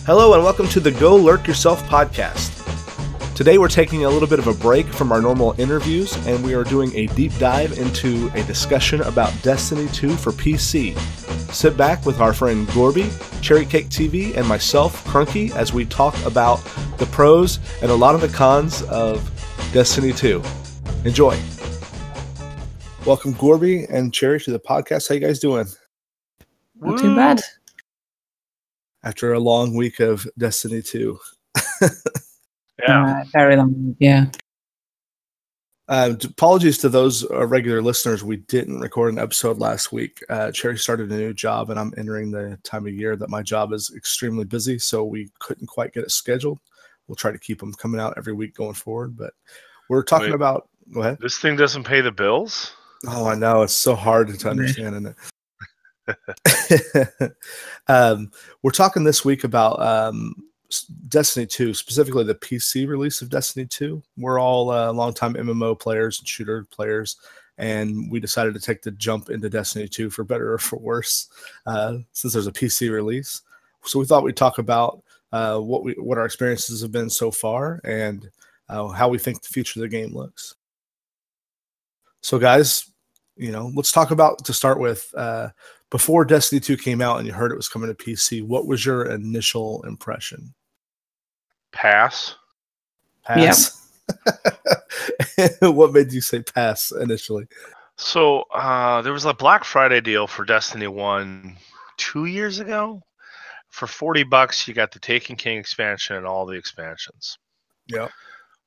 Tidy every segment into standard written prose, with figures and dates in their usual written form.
Hello and welcome to the Go Lurk Yourself podcast. Today we're taking a little bit of a break from our normal interviews and we are doing a deep dive into a discussion about Destiny 2 for PC. Sit back with our friend Gorby, Cherry Cake TV, and myself, Crunky, as we talk about the pros and a lot of the cons of Destiny 2. Enjoy. Welcome Gorby and Cherry to the podcast. How you guys doing? Not too bad. After a long week of Destiny 2. Yeah. Very long, yeah. Apologies to those regular listeners. We didn't record an episode last week. Cherry started a new job, and I'm entering the time of year that my job is extremely busy, so we couldn't quite get it scheduled. We'll try to keep them coming out every week going forward, but we're talking about... Go ahead. This thing doesn't pay the bills? Oh, I know. It's so hard to understand, isn't it? We're talking this week about Destiny 2, specifically the PC release of Destiny 2. We're all longtime MMO players and shooter players, and we decided to take the jump into Destiny 2 for better or for worse, since there's a PC release. So we thought we'd talk about what our experiences have been so far and how we think the future of the game looks. So guys, let's talk about, to start with, before Destiny 2 came out and you heard it was coming to PC, what was your initial impression? Pass. Pass? Yep. What made you say pass initially? So there was a Black Friday deal for Destiny 1 2 years ago. For $40, you got the Taken King expansion and all the expansions. Yeah.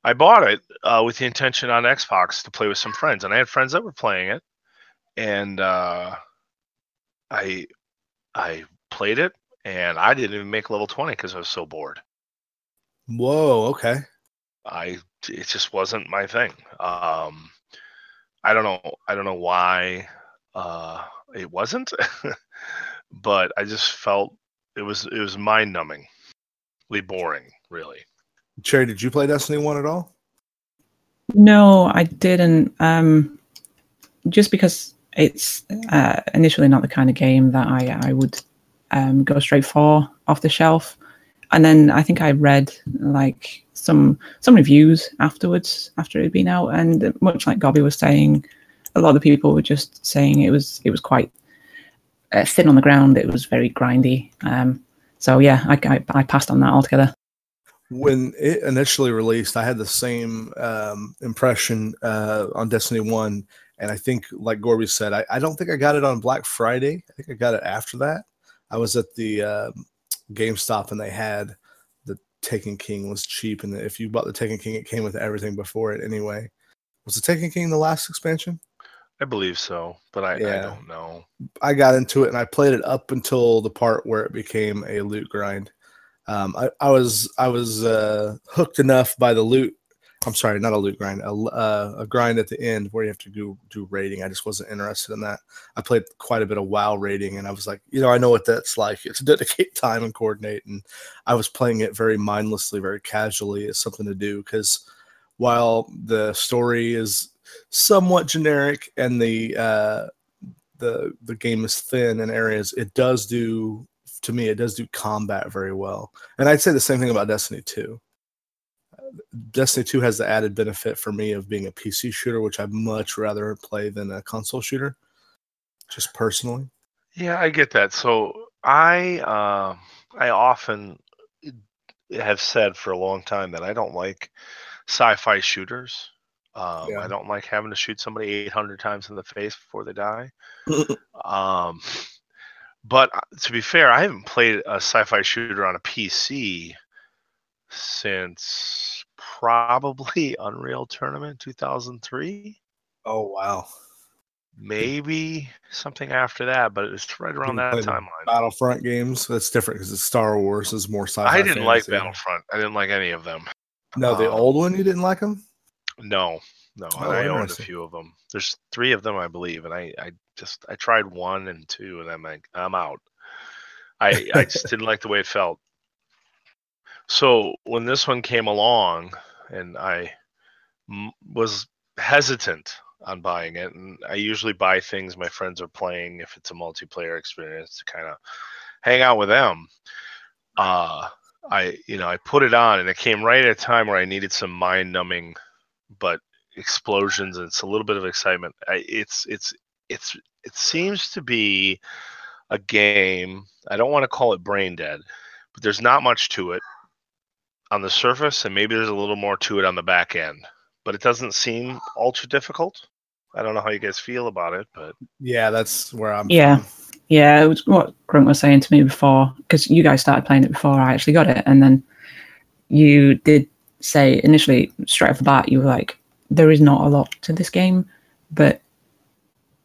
I bought it with the intention on Xbox to play with some friends, and I had friends that were playing it, and I played it, and I didn't even make level 20 because I was so bored. Whoa, okay. It just wasn't my thing. I don't know why it wasn't, but I just felt it was mind-numbingly boring, really. Cherry, did you play Destiny 1 at all? No, I didn't. Just because it's initially not the kind of game that I would go straight for off the shelf. And then I think I read like some reviews afterwards, after it had been out, and much like Gorby was saying, a lot of the people were just saying it was quite thin on the ground. It was very grindy. So yeah, I passed on that altogether. When it initially released, I had the same impression on Destiny 1. And I think, like Gorby said, I don't think I got it on Black Friday. I think I got it after that. I was at the GameStop, and they had the Taken King was cheap. And if you bought the Taken King, it came with everything before it anyway. Was the Taken King the last expansion? I believe so, but I don't know. I got into it, and I played it up until the part where it became a loot grind. I was hooked enough by the loot. I'm sorry, not a loot grind, a grind at the end where you have to do raiding. I just wasn't interested in that. I played quite a bit of WoW raiding, and I was like, I know what that's like. It's to dedicate time and coordinate, and I was playing it very mindlessly, very casually as something to do, because while the story is somewhat generic and the game is thin in areas, it does do combat very well. And I'd say the same thing about Destiny 2. Destiny 2 has the added benefit for me of being a PC shooter, which I'd much rather play than a console shooter, just personally. Yeah, I get that. So I often have said for a long time that I don't like sci-fi shooters. I don't like having to shoot somebody 800 times in the face before they die. But to be fair, I haven't played a sci-fi shooter on a PC since probably Unreal Tournament 2003. Oh, wow. Maybe something after that, but it's right around that timeline. Battlefront games, that's different because it's Star Wars, is more sci-fi. I didn't like Battlefront. I didn't like any of them. No, the old one, you didn't like them? No. I owned a few of them. There's 3 of them, I believe, and I tried 1 and 2, and I'm like, I'm out. I just didn't like the way it felt. So when this one came along, and I was hesitant on buying it, and I usually buy things my friends are playing if it's a multiplayer experience to kind of hang out with them. I put it on, and it came right at a time where I needed some mind-numbing, but explosions and it's a little bit of excitement. It seems to be a game. I don't want to call it brain dead, but there's not much to it on the surface, and maybe there's a little more to it on the back end. But it doesn't seem ultra difficult. I don't know how you guys feel about it, but yeah, that's where I'm from. Yeah, it was what Grunt was saying to me before, because you guys started playing it before I actually got it, and then you did say initially, straight off the bat, you were like, there is not a lot to this game, but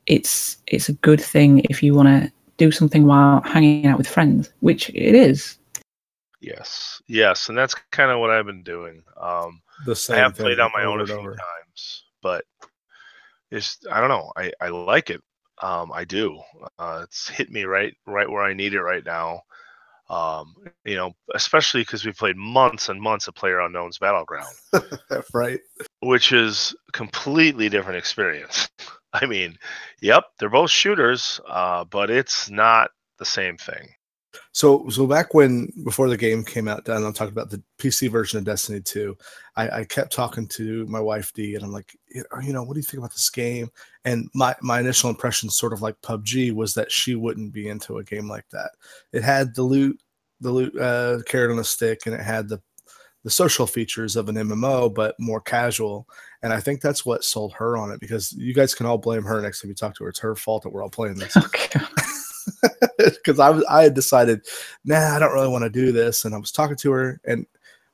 it's a good thing if you want to do something while hanging out with friends, which it is. Yes, and that's kind of what I've been doing. I have played on my own a few times, but I don't know. I like it. I do. It's hit me right where I need it right now. Especially because we played months and months of PlayerUnknown's Battleground. Right. Which is a completely different experience. I mean, yep, they're both shooters, but it's not the same thing. So back before the game came out, and I'm talking about the PC version of Destiny 2, I kept talking to my wife Dee, and I'm like, what do you think about this game? And my initial impression, sort of like PUBG, was that she wouldn't be into a game like that. It had the loot carrot on a stick, and it had the social features of an MMO, but more casual. And I think that's what sold her on it, because you guys can all blame her next time you talk to her. It's her fault that we're all playing this. Okay. Because I had decided, I don't really want to do this, and I was talking to her, and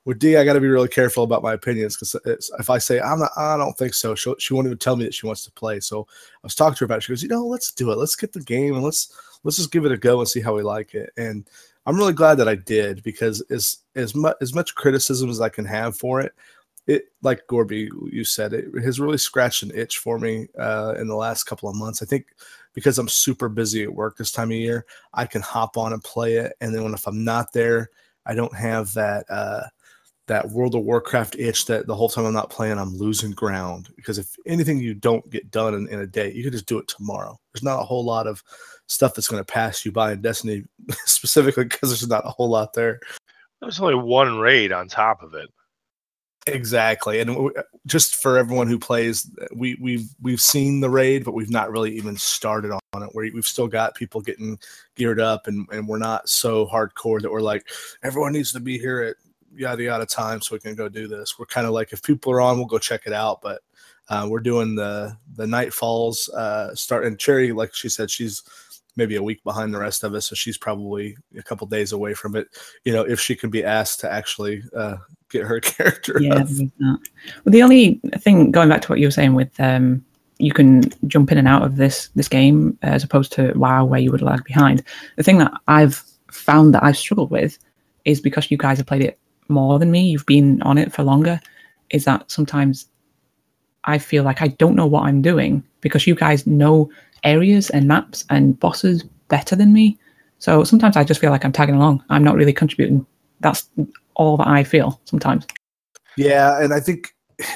with Dee, I got to be really careful about my opinions, because if I say I don't think so, she won't even tell me that she wants to play. So I was talking to her about it. She goes, let's do it. Let's get the game, and let's just give it a go and see how we like it. And I'm really glad that I did, because as much criticism as I can have for it, like Gorby, you said, it has really scratched an itch for me in the last couple of months. I think because I'm super busy at work this time of year, I can hop on and play it. And then if I'm not there, I don't have that World of Warcraft itch that the whole time I'm not playing, I'm losing ground. Because if anything you don't get done in a day, you can just do it tomorrow. There's not a whole lot of stuff that's going to pass you by in Destiny, specifically because there's not a whole lot there. There's only one raid on top of it. Exactly. And just for everyone who plays, we've seen the raid, but we've not really even started on it. We've still got people getting geared up, and we're not so hardcore that we're like, everyone needs to be here at yada yada time so we can go do this. We're kind of like, if people are on, we'll go check it out. But we're doing the Night Falls start. And Cherry, like she said, she's maybe a week behind the rest of us, so she's probably a couple days away from it. If she can be asked to actually get her character. Yeah. Well, the only thing, going back to what you were saying with you can jump in and out of this game as opposed to WoW, where you would lag behind. The thing that I've found that I've struggled with is, because you guys have played it more than me, you've been on it for longer, is that sometimes I feel like I don't know what I'm doing, because you guys know areas and maps and bosses better than me. So sometimes I just feel like I'm tagging along. I'm not really contributing. That's all that I feel sometimes. Yeah, and I think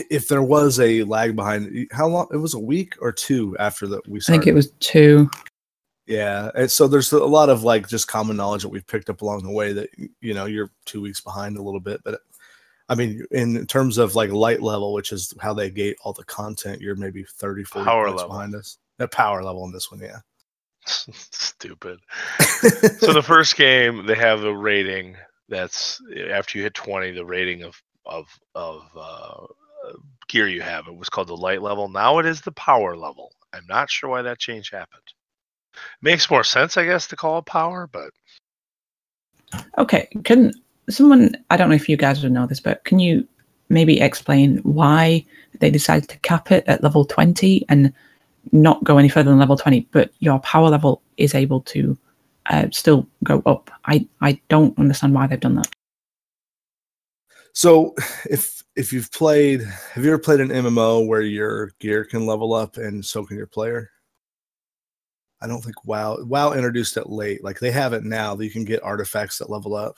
if there was a lag behind, how long? It was a week or two after that we started. I think it was 2. Yeah, and so there's a lot of just common knowledge that we've picked up along the way that you're 2 weeks behind a little bit. But I mean, in terms of light level, which is how they gate all the content, you're maybe 30, 40 points behind us. That power level in this one, yeah. Stupid. So the first game, they have a rating that's, after you hit 20, the rating of gear you have. It was called the light level. Now it is the power level. I'm not sure why that change happened. Makes more sense, I guess, to call it power, but okay. Can someone, I don't know if you guys would know this, but can you maybe explain why they decided to cap it at level 20 and not go any further than level 20, but your power level is able to still go up? I don't understand why they've done that. So if you've played, have you ever played an MMO where your gear can level up and so can your player? I don't think WoW introduced it late. They have it now that you can get artifacts that level up.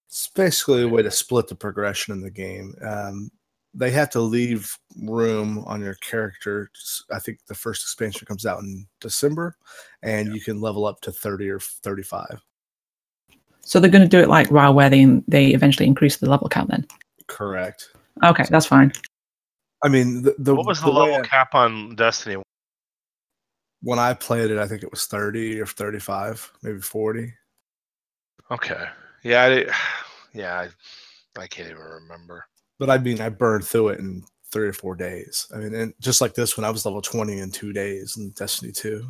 It's basically a way to split the progression in the game. They have to leave room on your character. I think the first expansion comes out in December, and you can level up to 30 or 35. So they're going to do it like WoW, where they eventually increase the level count then? Correct. Okay, that's fine. I mean, what was the level cap on Destiny? When I played it, I think it was 30 or 35, maybe 40. Okay. Yeah, I can't even remember. But I mean, I burned through it in 3 or 4 days. I mean, and just like this one, I was level 20 in 2 days in Destiny 2.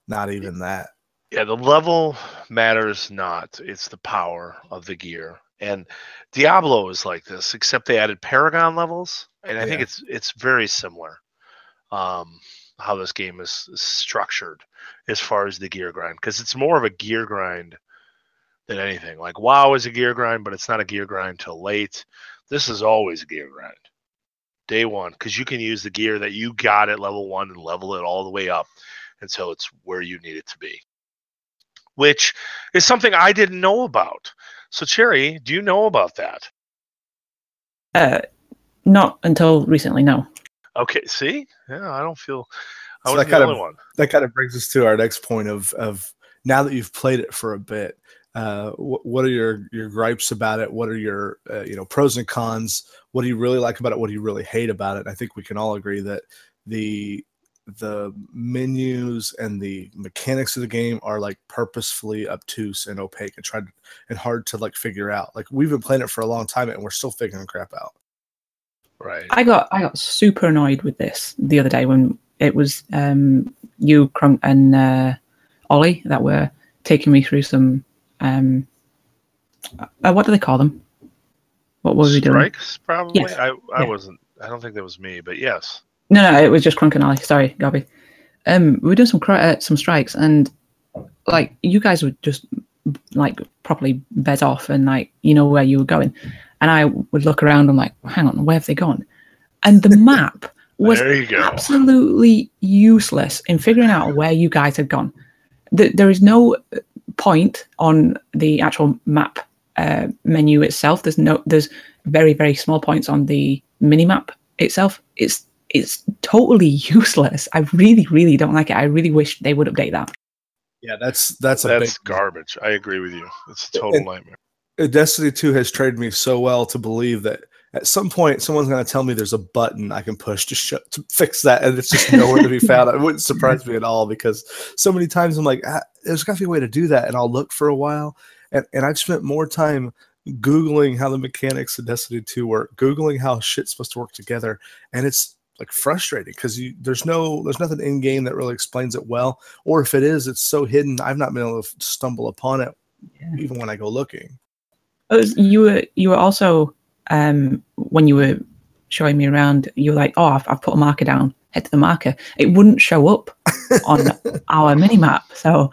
Not even that. Yeah, the level matters not. It's the power of the gear. And Diablo is like this, except they added Paragon levels, and I think it's very similar. How this game is structured as far as the gear grind, because it's more of a gear grind than anything. Like WoW is a gear grind, but it's not a gear grind till late. This is always a gear grind. Day one, because you can use the gear that you got at level 1 and level it all the way up until it's where you need it to be, which is something I didn't know about. So, Cherry, do you know about that? Not until recently, no. Okay, see? Yeah, I don't feel I So was the only one. That kind of brings us to our next point of now that you've played it for a bit, what are your gripes about it? What are your pros and cons? What do you really like about it? What do you really hate about it? I think we can all agree that the menus and the mechanics of the game are like purposefully obtuse and opaque and hard to like figure out. Like we've been playing it for a long time and we're still figuring crap out. Right. I got super annoyed with this the other day when it was you, Crunk, and Ollie that were taking me through some what do they call them? What were we doing? Strikes, probably. Yes. I wasn't. I don't think that was me, but yes. No, it was just Crunk and Ollie. Sorry, Gorby. We were doing some strikes, and like you guys would just like properly bed off and like you know where you were going, and I would look around and like, hang on, where have they gone? And the map was absolutely useless in figuring out where you guys had gone. There is no point on the actual map menu itself. There's very, very small points on the mini map itself. It's totally useless. I really, really don't like it. I really wish they would update that. Yeah, that's garbage. I agree with you. It's a total nightmare. Destiny 2 has trained me so well to believe that at some point someone's going to tell me there's a button I can push to fix that, and it's just nowhere to be found. It wouldn't surprise me at all because so many times I'm like, there's got to be a way to do that, and I'll look for a while. And I've spent more time Googling how the mechanics of Destiny 2 work, Googling how shit's supposed to work together, and it's like frustrating because there's nothing in game that really explains it well, or if it is, it's so hidden I've not been able to stumble upon it even when I go looking. You were also when you were showing me around, you were like, oh, I've put a marker down, head to the marker. It wouldn't show up on our mini map, so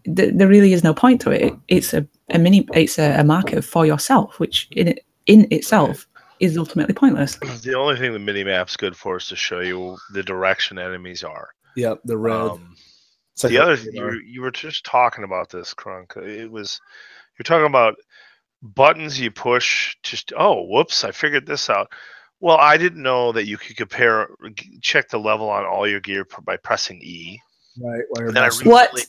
there really is no point to it. It's a marker for yourself, which in itself is ultimately pointless. The only thing the mini map's good for is to show you the direction enemies are. Yep, the red. Like the other you were just talking about this, Crunk. You're talking about buttons you push. Whoops! I figured this out. Well, I didn't know that you could check the level on all your gear by pressing E. Right. What?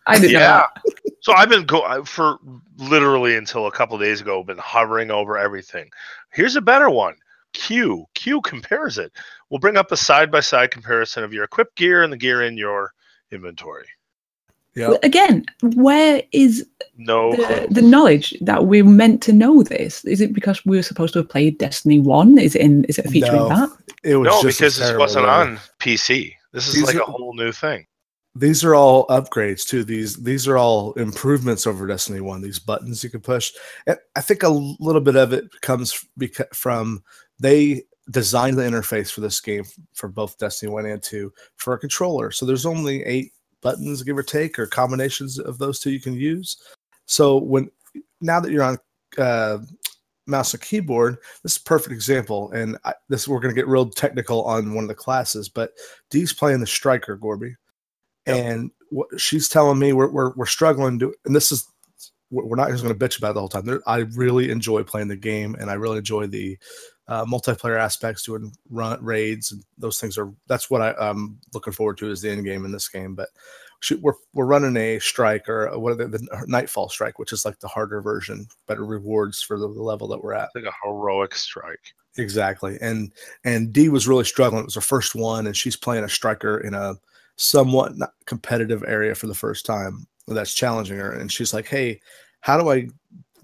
I didn't know that. So I've been for literally until a couple of days ago, been hovering over everything. Here's a better one. Q compares it. We'll bring up a side-by-side comparison of your equipped gear and the gear in your inventory. Yeah. Again, where is the knowledge that we're meant to know this? Is it because we were supposed to have played Destiny 1? Is it featuring that? It was because this wasn't on PC. This is like a whole new thing. These are all upgrades too. These are all improvements over Destiny 1. These buttons you can push. And I think a little bit of it comes from they designed the interface for this game for both Destiny 1 and 2 for a controller. So there's only 8 buttons, give or take, or combinations of those two you can use. So now that you're on mouse and keyboard, this is a perfect example. And we're going to get real technical on one of the classes, but Dee's playing the Striker, Gorby. Yep. And what she's telling me we're struggling to, and this is, we're not just going to bitch about it the whole time. I really enjoy playing the game, and I really enjoy the multiplayer aspects, doing raids, and those things that's what I'm looking forward to as the end game in this game. But we're running a strike, or what are the Nightfall strike, which is like the harder version, better rewards for the level that we're at. Like a heroic strike. Exactly. And Dee was really struggling. It was her first one, and she's playing a striker in a somewhat not competitive area for the first time. That's challenging her. And she's like, hey, how do I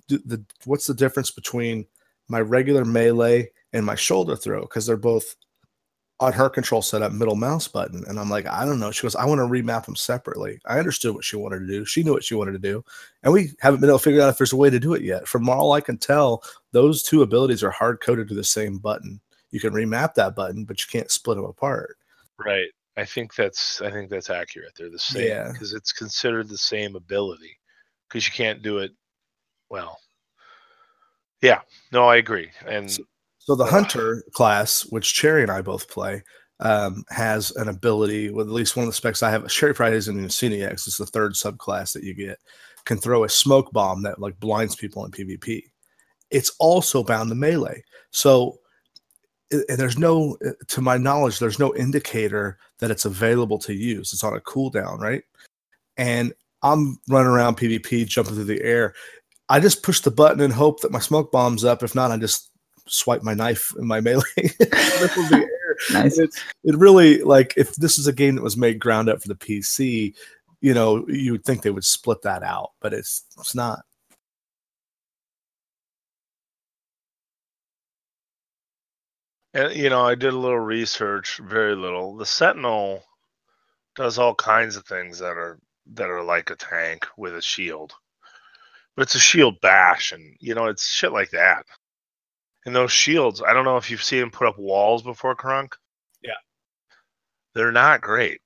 do what's the difference between my regular melee and my shoulder throw? Because they're both on her control setup, middle mouse button. And I'm like, I don't know. She goes, I want to remap them separately. I understood what she wanted to do. She knew what she wanted to do. And we haven't been able to figure out if there's a way to do it yet. From all I can tell, those two abilities are hard coded to the same button. You can remap that button, but you can't split them apart. Right. I think that's accurate. They're the same because it's considered the same ability, because you can't do it. Well, yeah, no, I agree. And so the Hunter class, which Cherry and I both play, has an ability with at least one of the specs I have. Cherry probably isn't in X. It's the third subclass that you get. Can throw a smoke bomb that like blinds people in PvP. It's also bound to melee. So, and there's no, to my knowledge, there's no indicator that it's available to use. It's on a cooldown, right? And I'm running around PvP, jumping through the air. I just push the button and hope that my smoke bomb's up. If not, I just swipe my knife in my melee. The air. Nice. It really, like, if this is a game that was made ground up for the PC, you know, you would think they would split that out, but it's not. And, you know, I did a little research, very little. The Sentinel does all kinds of things that are like a tank with a shield. But it's a shield bash, and, you know, it's shit like that. And those shields, I don't know if you've seen them put up walls before, Krunk. Yeah. They're not great.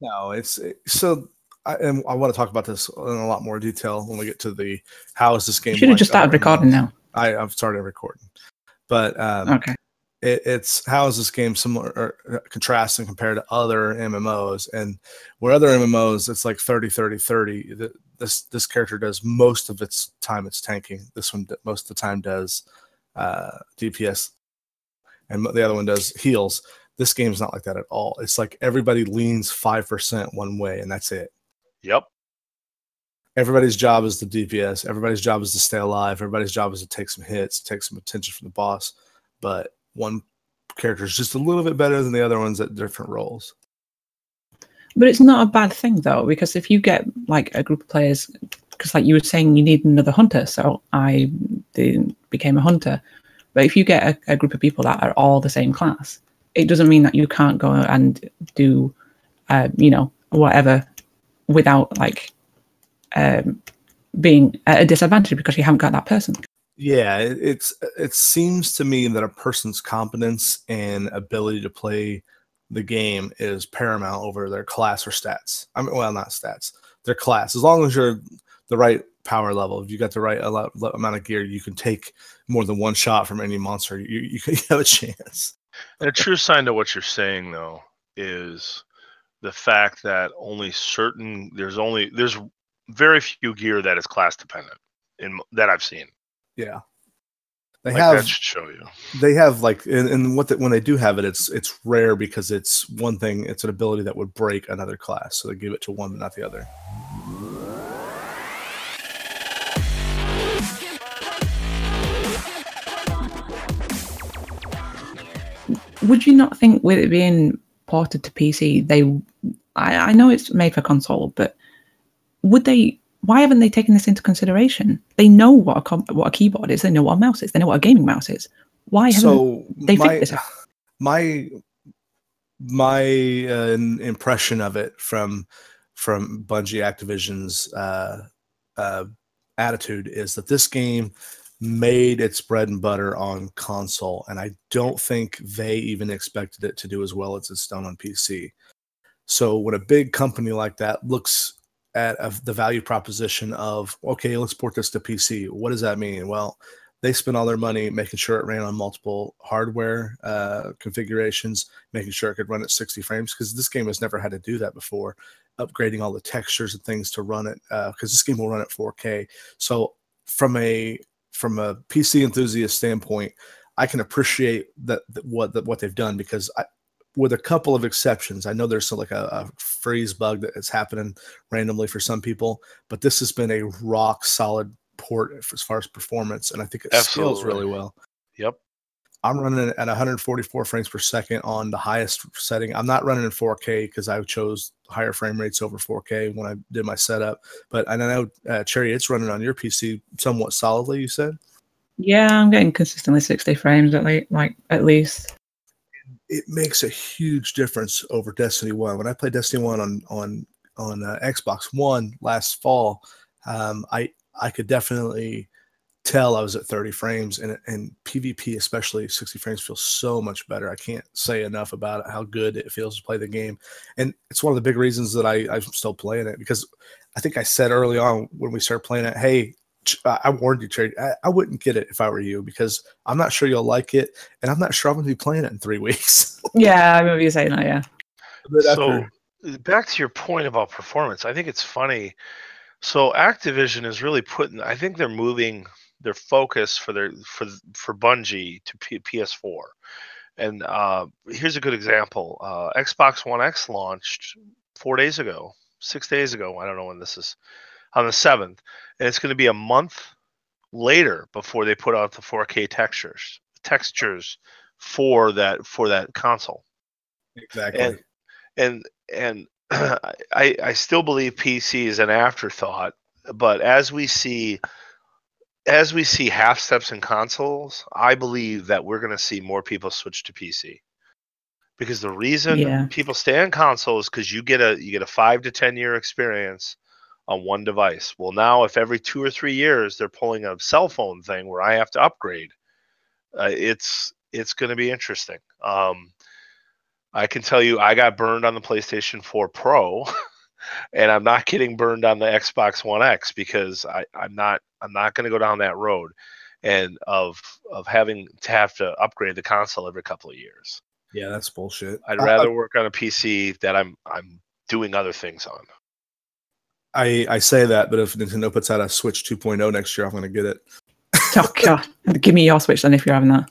No, and I want to talk about this in a lot more detail when we get to the how is this game. You should have just started recording now. I've started recording. But okay. It's how is this game similar or contrasting compared to other MMOs, and where other MMOs it's like 30-30-30. This character does most of its time it's tanking. This one most of the time does DPS, and the other one does heals. This game's not like that at all. It's like everybody leans 5% one way, and that's it. Yep. Everybody's job is the DPS. Everybody's job is to stay alive. Everybody's job is to take some hits, take some attention from the boss. But one character is just a little bit better than the other ones at different roles. But it's not a bad thing, though, because if you get like a group of players, because like you were saying, you need another hunter, so I became a hunter. But if you get a group of people that are all the same class, it doesn't mean that you can't go and do, you know, whatever without like being at a disadvantage because you haven't got that person. Yeah, it seems to me that a person's competence and ability to play the game is paramount over their class or stats. I mean, well, not stats, their class. As long as you're the right power level, if you got the right amount of gear, you can take more than one shot from any monster. You have a chance. And a true sign to what you're saying, though, is the fact that there's very few gear that is class dependent that I've seen. Yeah, that should show you. They have like, and when they do have it, it's rare because it's one thing. It's an ability that would break another class, so they give it to one but not the other. Would you not think with it being ported to PC, I know it's made for console, but why haven't they taken this into consideration? They know what a keyboard is. They know what a mouse is. They know what a gaming mouse is. Why haven't they figured this out? My impression of it from Bungie Activision's attitude is that this game made its bread and butter on console, and I don't think they even expected it to do as well as it's done on PC. So when a big company like that looks at the value proposition of, okay, let's port this to PC, what does that mean? Well, they spent all their money making sure it ran on multiple hardware configurations, making sure it could run at 60 frames, because this game has never had to do that before, upgrading all the textures and things to run it, because this game will run at 4K. So from a PC enthusiast standpoint, I can appreciate what they've done, because with a couple of exceptions, I know there's like a freeze bug that is happening randomly for some people, but this has been a rock solid port as far as performance, and I think it scales really well. Yep. I'm running at 144 frames per second on the highest setting. I'm not running in 4K because I chose higher frame rates over 4K when I did my setup. But I know, Cherry, it's running on your PC somewhat solidly, you said? Yeah, I'm getting consistently 60 frames at least. It makes a huge difference over Destiny 1. When I played Destiny 1 on Xbox One last fall, I could definitely tell I was at 30 frames, and PvP, especially 60 frames, feels so much better. I can't say enough about it, how good it feels to play the game. And it's one of the big reasons that I'm still playing it, because I think I said early on when we started playing it, hey, I warned you, Trey, I wouldn't get it if I were you, because I'm not sure you'll like it, and I'm not sure I'm going to be playing it in 3 weeks. Yeah, I remember you saying that, yeah. So back to your point about performance, I think it's funny. So Activision is really I think they're moving their focus for Bungie to PS4. And here's a good example. Xbox One X launched 4 days ago, 6 days ago. I don't know when this is, on the 7th. And it's going to be a month later before they put out the 4K textures for that console. Exactly. And I still believe PC is an afterthought, but as we see half steps in consoles, I believe that we're going to see more people switch to PC, because the reason people stay on console is because you get a 5 to 10 year experience on one device. Well, now if every 2 or 3 years they're pulling a cell phone thing where I have to upgrade, it's going to be interesting. I can tell you, I got burned on the PlayStation 4 Pro. And I'm not getting burned on the Xbox One X, because I'm not going to go down that road, and of having to upgrade the console every couple of years. Yeah, that's bullshit. I'd rather work on a PC that I'm doing other things on. I say that, but if Nintendo puts out a Switch 2.0 next year, I'm going to get it. Oh god, give me your Switch then if you're having that.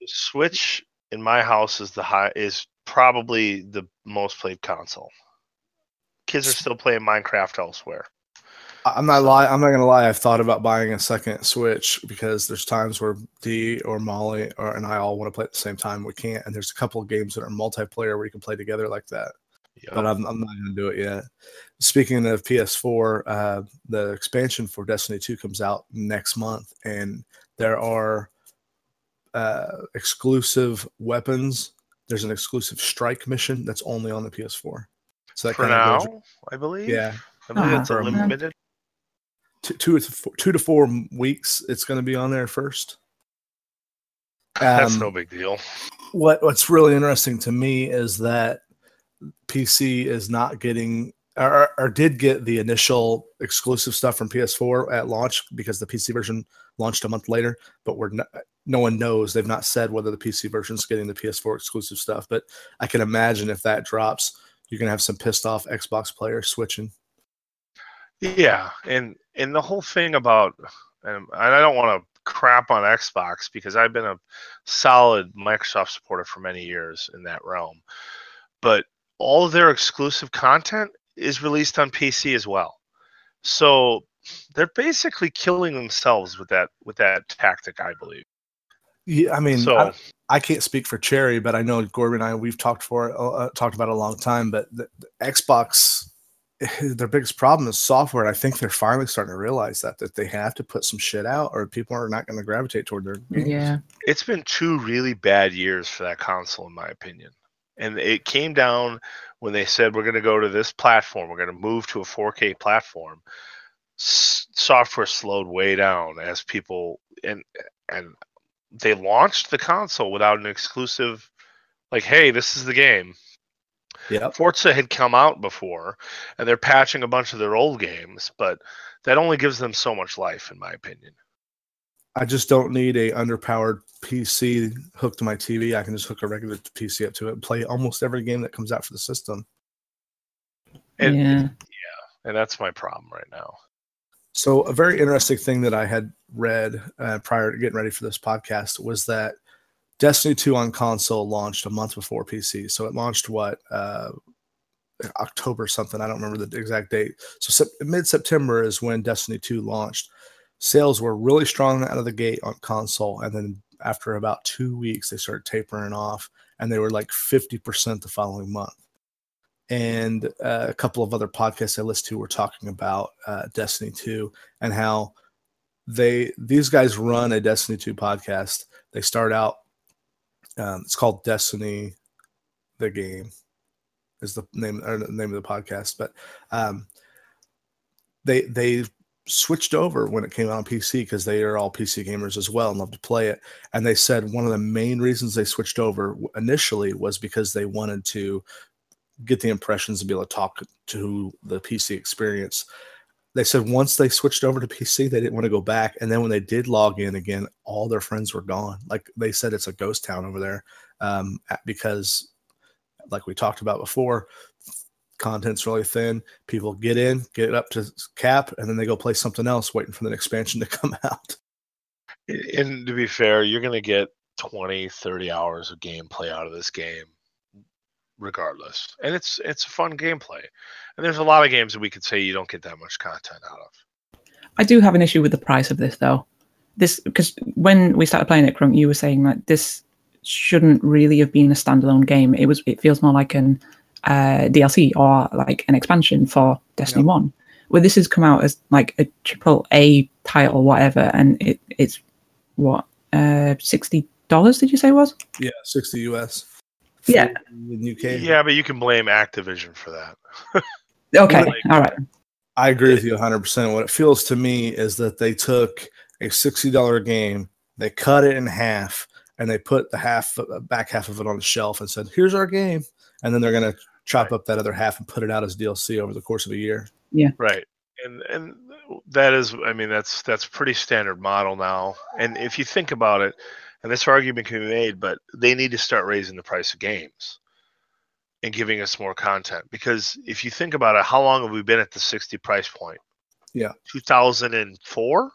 The Switch in my house is probably the most played console. Kids are still playing Minecraft elsewhere. I'm not gonna lie. I've thought about buying a second Switch, because there's times where Dee or Molly and I all want to play at the same time. We can't, and there's a couple of games that are multiplayer where you can play together like that. Yep. But I'm not gonna do it yet. Speaking of PS4, the expansion for Destiny 2 comes out next month, and there are exclusive weapons. There's an exclusive strike mission that's only on the PS4. So that for now, I believe. Yeah, I believe it's a limited. 2 to 4 weeks. It's going to be on there first. That's no big deal. What's really interesting to me is that PC is not getting, or did get, the initial exclusive stuff from PS4 at launch, because the PC version launched a month later. But no one knows. They've not said whether the PC version is getting the PS4 exclusive stuff. But I can imagine if that drops, you're going to have some pissed off Xbox players switching. Yeah, and the whole thing about, and I don't want to crap on Xbox, because I've been a solid Microsoft supporter for many years in that realm, but all of their exclusive content is released on PC as well. So they're basically killing themselves with that tactic, I believe. Yeah, I mean, I can't speak for Cherry, but I know Gorby and I, we've talked about it a long time. But the Xbox, their biggest problem is software. And I think they're finally starting to realize that they have to put some shit out, or people are not going to gravitate toward their games. Yeah, it's been 2 really bad years for that console, in my opinion. And it came down when they said, we're going to go to this platform. We're going to move to a 4K platform. Software slowed way down as people, and they launched the console without an exclusive, like, hey, this is the game. Yeah, Forza had come out before, and they're patching a bunch of their old games, but that only gives them so much life, in my opinion. I just don't need a underpowered PC hooked to my TV. I can just hook a regular PC up to it and play almost every game that comes out for the system. And that's my problem right now. So a very interesting thing that I had read prior to getting ready for this podcast was that Destiny 2 on console launched a month before PC. So it launched October something. I don't remember the exact date. So mid-September is when Destiny 2 launched. Sales were really strong out of the gate on console, and then after about 2 weeks, they started tapering off, and they were like 50% the following month. And a couple of other podcasts I listened to were talking about Destiny 2 and how these guys run a Destiny 2 podcast. They start out, it's called Destiny the Game is the name of the podcast, but they switched over when it came out on PC because they are all PC gamers as well and love to play it. And they said one of the main reasons they switched over initially was because they wanted to get the impressions and be able to talk to the PC experience. They said once they switched over to PC, they didn't want to go back. And then when they did log in again, all their friends were gone. Like they said, it's a ghost town over there because, like we talked about before, content's really thin. People get in, get it up to cap, and then they go play something else, waiting for the expansion to come out. And to be fair, you're going to get 20, 30 hours of gameplay out of this game regardless. And it's a fun gameplay. And there's a lot of games that we could say you don't get that much content out of. I do have an issue with the price of this, though. Because when we started playing it, Crunk, you were saying that this shouldn't really have been a standalone game. It feels more like an DLC or like an expansion for Destiny 1. Where this has come out as like a AAA title, whatever, and it's what, $60? Did you say it was? Yeah, 60 US. Yeah. In UK. Yeah, but you can blame Activision for that. Okay, all right. I agree with you 100%. What it feels to me is that they took a $60 game, they cut it in half, and they put the back half of it on the shelf and said, "Here's our game," and then they're going to chop up that other half and put it out as DLC over the course of a year. Yeah, right. And that is, I mean, that's pretty standard model now. And if you think about it, and this argument can be made, but they need to start raising the price of games and giving us more content. Because if you think about it, how long have we been at the 60 price point? Yeah. 2004?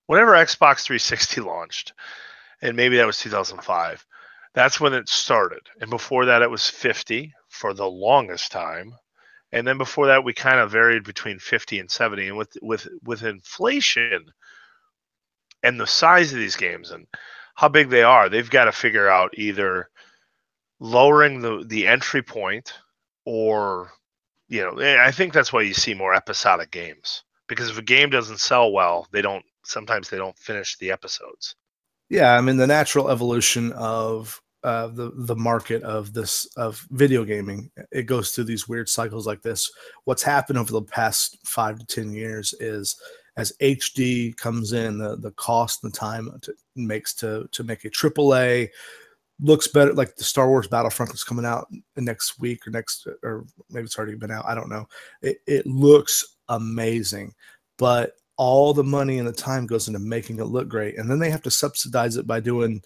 Whenever Xbox 360 launched, and maybe that was 2005, that's when it started. And before that, it was 50 for the longest time. And then before that, we kind of varied between 50 and 70. And with inflation and the size of these games and how big they are, they've got to figure out either lowering the entry point or, I think that's why you see more episodic games. Because if a game doesn't sell well, sometimes they don't finish the episodes. Yeah, I mean, the natural evolution of the market of video gaming, it goes through these weird cycles like this. What's happened over the past 5 to 10 years is as HD comes in, the cost and the time it makes to make a AAA looks better. Like the Star Wars Battlefront that's coming out next week or maybe it's already been out. I don't know. It looks amazing, but all the money and the time goes into making it look great. And then they have to subsidize it by doing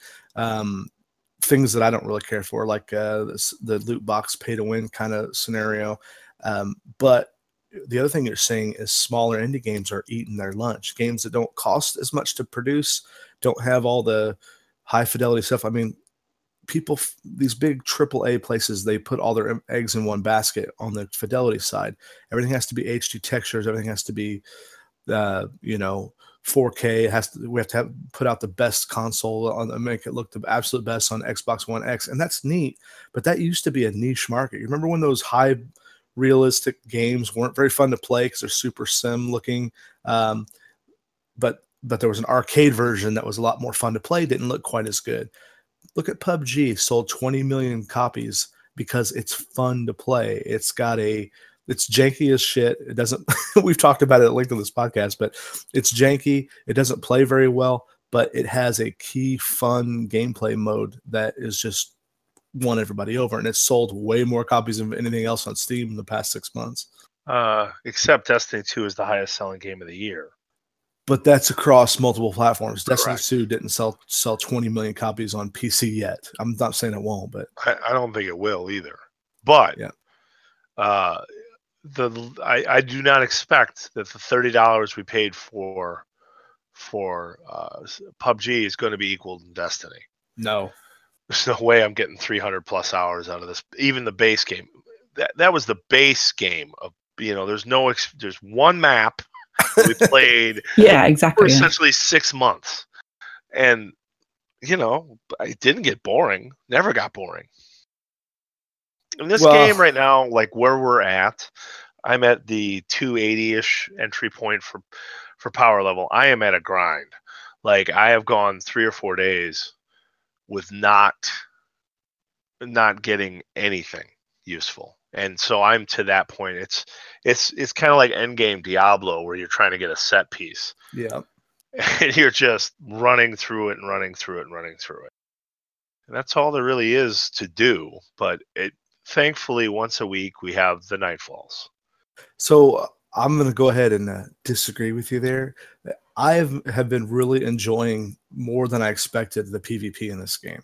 things that I don't really care for, like the loot box pay to win kind of scenario. But the other thing you're seeing is smaller indie games are eating their lunch. Games that don't cost as much to produce, don't have all the high fidelity stuff. I mean, these big AAA places, they put all their eggs in one basket on the fidelity side. Everything has to be HD textures. Everything has to be 4K. We have to put out the best console and make it look the absolute best on Xbox One X, and that's neat. But that used to be a niche market. You remember when those high realistic games weren't very fun to play because they're super sim looking, but there was an arcade version that was a lot more fun to play. Didn't look quite as good. Look at PUBG, sold 20 million copies because it's fun to play. It's janky as shit. It doesn't, we've talked about it at length on this podcast, but it's janky. It doesn't play very well, but it has a key fun gameplay mode that is just won everybody over. And it's sold way more copies than anything else on Steam in the past 6 months. Except Destiny 2 is the highest selling game of the year. But that's across multiple platforms. Correct. Destiny 2 didn't sell 20 million copies on PC yet. I'm not saying it won't, but I don't think it will either. But yeah. I do not expect that the $30 we paid for PUBG is going to be equal to Destiny. No. There's no way I'm getting 300 plus hours out of this. Even the base game. That was the base game of, there's one map we played yeah, exactly, for essentially 6 months. And it didn't get boring. Never got boring. In this game right now, like where we're at, I'm at the 280-ish entry point for power level. I am at a grind. Like I have gone 3 or 4 days with not getting anything useful. And so I'm to that point. It's kind of like endgame Diablo where you're trying to get a set piece. Yeah. And you're just running through it and running through it and running through it. And that's all there really is to do. But thankfully, once a week, we have the Nightfalls. So I'm going to go ahead and disagree with you there. I have been really enjoying more than I expected the PvP in this game.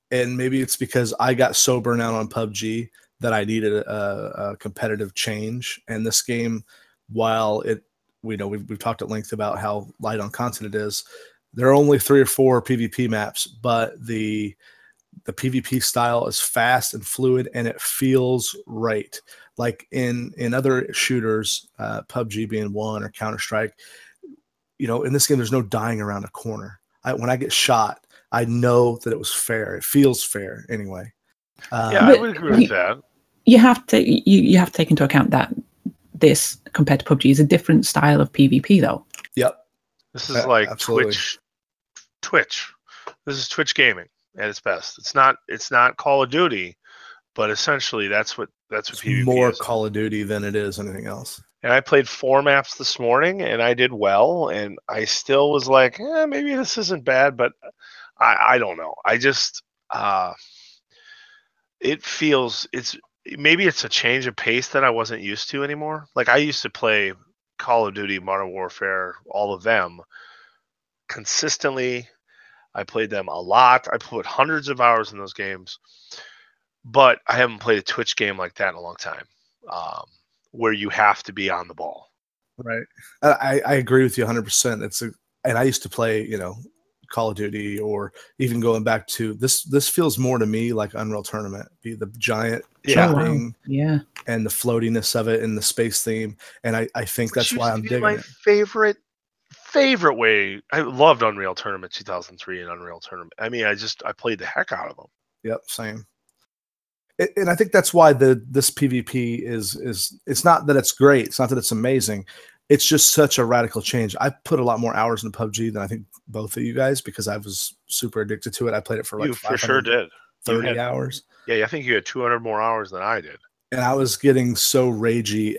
And maybe it's because I got so burnt out on PUBG that I needed a competitive change. And this game, while we've talked at length about how light on content it is, there are only 3 or 4 PvP maps, but the PvP style is fast and fluid, and it feels right. Like in other shooters, PUBG being one or Counter-Strike, in this game, there's no dying around a corner. When I get shot, I know that it was fair. It feels fair anyway. Yeah, I would agree with that. You have to take into account that this, compared to PUBG, is a different style of PvP, though. Yep. This is like absolutely. Twitch. This is Twitch gaming at its best. It's not Call of Duty, but essentially that's what PvP more is. Call of Duty than it is anything else. And I played 4 maps this morning, and I did well, and I still was like, maybe this isn't bad, but I don't know. I just maybe it's a change of pace that I wasn't used to anymore. Like I used to play Call of Duty, Modern Warfare, all of them consistently. I played them a lot. I put hundreds of hours in those games, but I haven't played a Twitch game like that in a long time, where you have to be on the ball. Right. I agree with you 100%. And I used to play, Call of Duty, or even going back to this feels more to me like Unreal Tournament, the giant jumping, and the floatiness of it and the space theme. And I think that's why I'm digging my it. favorite way. I loved Unreal Tournament 2003 and Unreal Tournament. I mean, I played the heck out of them. Yep, same. And I think that's why this PvP is it's not that it's great, it's not that it's amazing. It's just such a radical change. I put a lot more hours into PUBG than I think both of you guys, because I was super addicted to it. I played it for like 30 hours. Yeah, I think you had 200 more hours than I did. And I was getting so ragey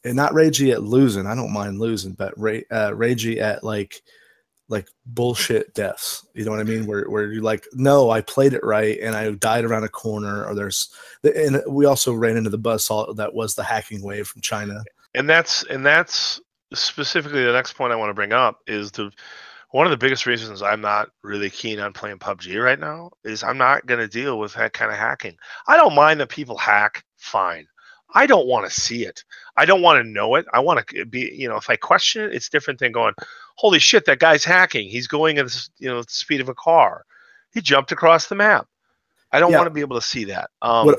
and not ragey at losing. I don't mind losing, but ragey at like bullshit deaths. You know what I mean? Where you're like, no, I played it right and I died around a corner, and we also ran into the buzzsaw that was the hacking wave from China. And that's specifically the next point I want to bring up is one of the biggest reasons I'm not really keen on playing PUBG right now is I'm not going to deal with that kind of hacking. I don't mind that people hack, fine. I don't want to see it. I don't want to know it. I want to be, if I question it, it's different than going, holy shit, that guy's hacking. He's going at the speed of a car. He jumped across the map. I don't want to be able to see that.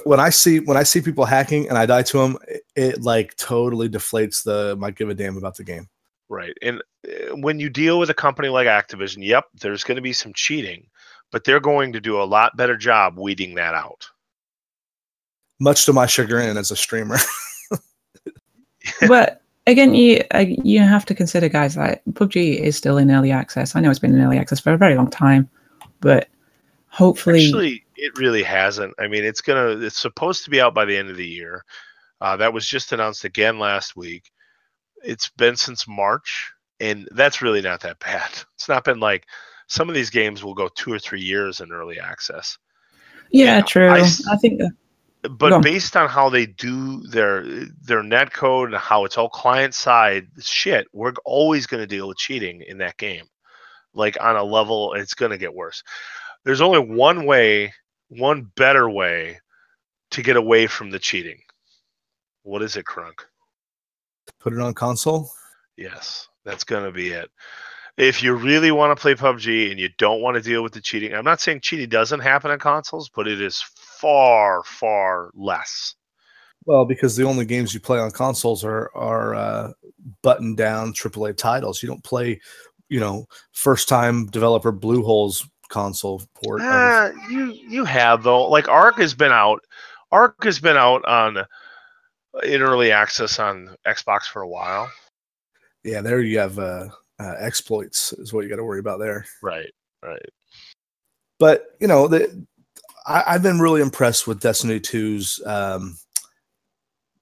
When I see people hacking and I die to them, it like totally deflates my give a damn about the game. Right. And when you deal with a company like Activision, yep, there's going to be some cheating, but they're going to do a lot better job weeding that out. Much to my chagrin as a streamer. But again, you have to consider, guys, that PUBG is still in early access. I know it's been in early access for a very long time, but hopefully... Actually, it really hasn't. I mean, it's supposed to be out by the end of the year. That was just announced again last week. It's been since March, and that's really not that bad. It's not been like some of these games will go 2 or 3 years in early access. Yeah, true. I think that. But based on how they do their net code and how it's all client side shit, we're always going to deal with cheating in that game. Like on a level, it's going to get worse. There's only one better way to get away from the cheating. What is it, Crunk? Put it on console? Yes, that's going to be it. If you really want to play PUBG and you don't want to deal with the cheating, I'm not saying cheating doesn't happen on consoles, but it is far, far less. Well, because the only games you play on consoles are button down AAA titles. You don't play, first time developer Bluehole's console port. You have though. Like Ark has been out. Ark has been out in early access on Xbox for a while. Yeah, there you have exploits is what you got to worry about there. Right. But I've been really impressed with Destiny 2's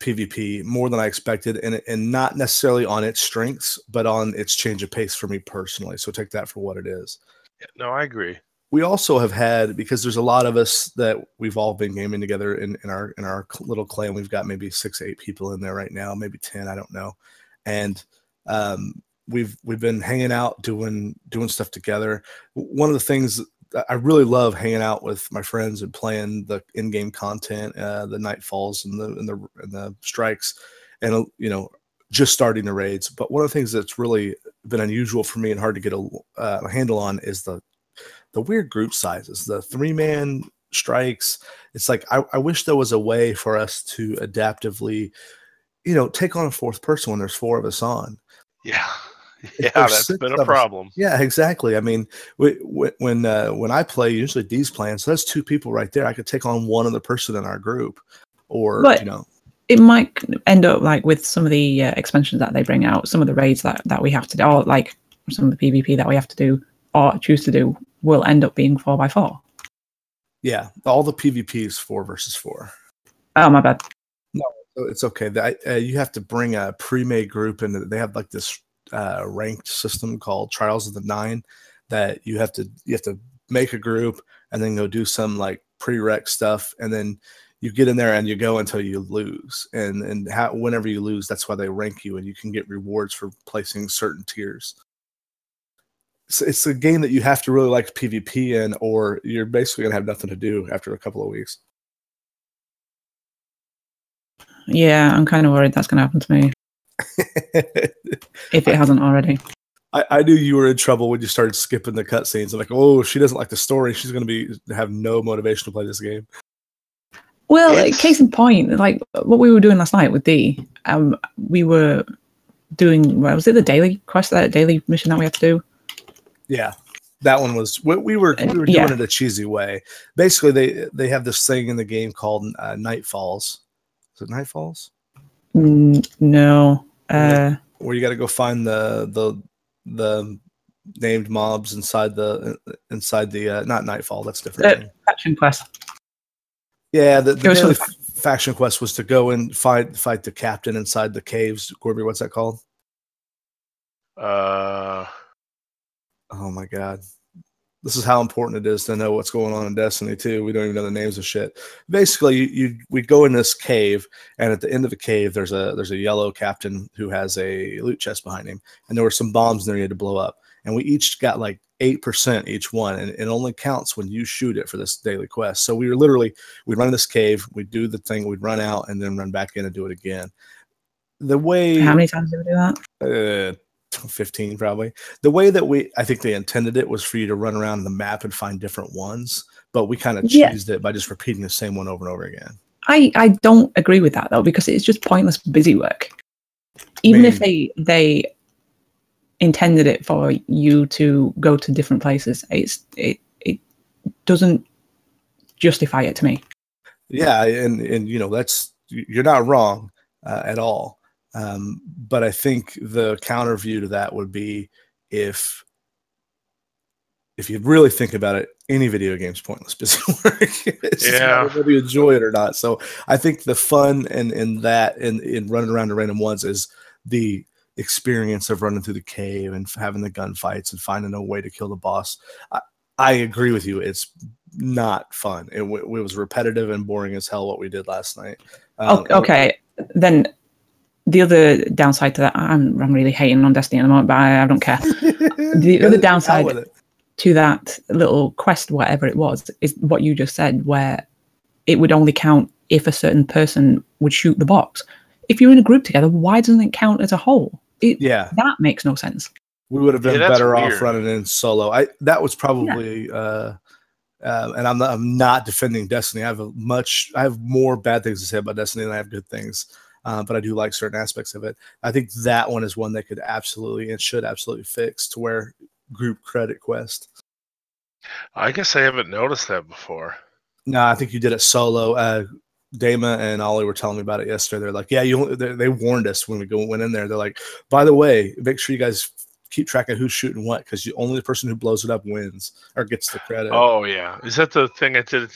PvP more than I expected, and not necessarily on its strengths, but on its change of pace for me personally. So take that for what it is. Yeah, no, I agree. We also have had, because there's a lot of us that we've all been gaming together in our little clan. We've got maybe 6 to 8 people in there right now, maybe 10, I don't know. And we've been hanging out doing stuff together. One of the things I really love hanging out with my friends and playing the in-game content, the Nightfalls and the strikes, and just starting the raids. But one of the things that's really been unusual for me and hard to get a handle on is the weird group sizes, the 3-man strikes. It's like I wish there was a way for us to adaptively, take on a 4th person when there's 4 of us on. Yeah. Yeah, that's been a problem. Yeah, exactly. I mean, when I play, usually D's playing, so that's 2 people right there. I could take on one other person in our group, or it might end up like with some of the expansions that they bring out, some of the raids that we have to do, or like some of the PvP that we have to do or choose to do, will end up being 4x4. Yeah, all the PvP is 4 versus 4. Oh, my bad. No, it's okay. You have to bring a pre-made group, and they have like this ranked system called Trials of the 9 that you have to make a group and then go do some like prereq stuff, and then you get in there and you go until you lose, and whenever you lose, that's why they rank you, and you can get rewards for placing certain tiers. It's a game that you have to really like PvP in, or you're basically gonna have nothing to do after a couple of weeks. Yeah, I'm kind of worried that's gonna happen to me. If it hasn't already. I knew you were in trouble when you started skipping the cutscenes. I'm like, oh, she doesn't like the story. She's going to have no motivation to play this game. Well, case in point, like what we were doing last night with D, we were doing, was it the daily quest, that daily mission that we had to do? Yeah, that one was, we were doing it a cheesy way. Basically, they have this thing in the game called Nightfalls. Is it Nightfalls? No. Where you got to go find the named mobs inside the not Nightfall. That's different. Faction quest. Yeah, the daily faction quest was to go and fight the captain inside the caves. Gorby, what's that called? Oh my god. This is how important it is to know what's going on in Destiny 2. We don't even know the names of shit. Basically, we go in this cave, and at the end of the cave, there's a yellow captain who has a loot chest behind him, and there were some bombs there you had to blow up. And we each got like 8% each one, and it only counts when you shoot it for this daily quest. So we'd run in this cave, we'd do the thing, we'd run out, and then run back in and do it again. How many times did we do that? 15 probably. The way that I think they intended it was for you to run around the map and find different ones, but we kind of cheesed it by just repeating the same one over and over again. I don't agree with that though, because it's just pointless busy work. Even if they intended it for you to go to different places, it doesn't justify it to me. Yeah, and that's, you're not wrong at all. But I think the counter view to that would be if you really think about it, any video game's pointless busy work. It's whether you enjoy it or not. So I think the fun in running around to random ones is the experience of running through the cave and having the gunfights and finding a way to kill the boss. I agree with you. It's not fun. It was repetitive and boring as hell what we did last night. Okay, then. The other downside to that, I'm really hating on Destiny at the moment, but I don't care. The other downside to that little quest, whatever it was, is what you just said, where it would only count if a certain person would shoot the box. if you're in a group together, why doesn't it count as a whole? That makes no sense. We would have been better off running in solo. That was probably, and I'm not defending Destiny. I have more bad things to say about Destiny than I have good things. But I do like certain aspects of it. I think that one is one that could absolutely and should absolutely fix to where group credit quest. I guess I haven't noticed that before. No, I think you did it solo. Dama and Ollie were telling me about it yesterday. They're like, yeah, they warned us when we went in there. They're like, by the way, make sure you guys keep track of who's shooting what, because only the person who blows it up wins or gets the credit. Oh, yeah. Is that the thing I did?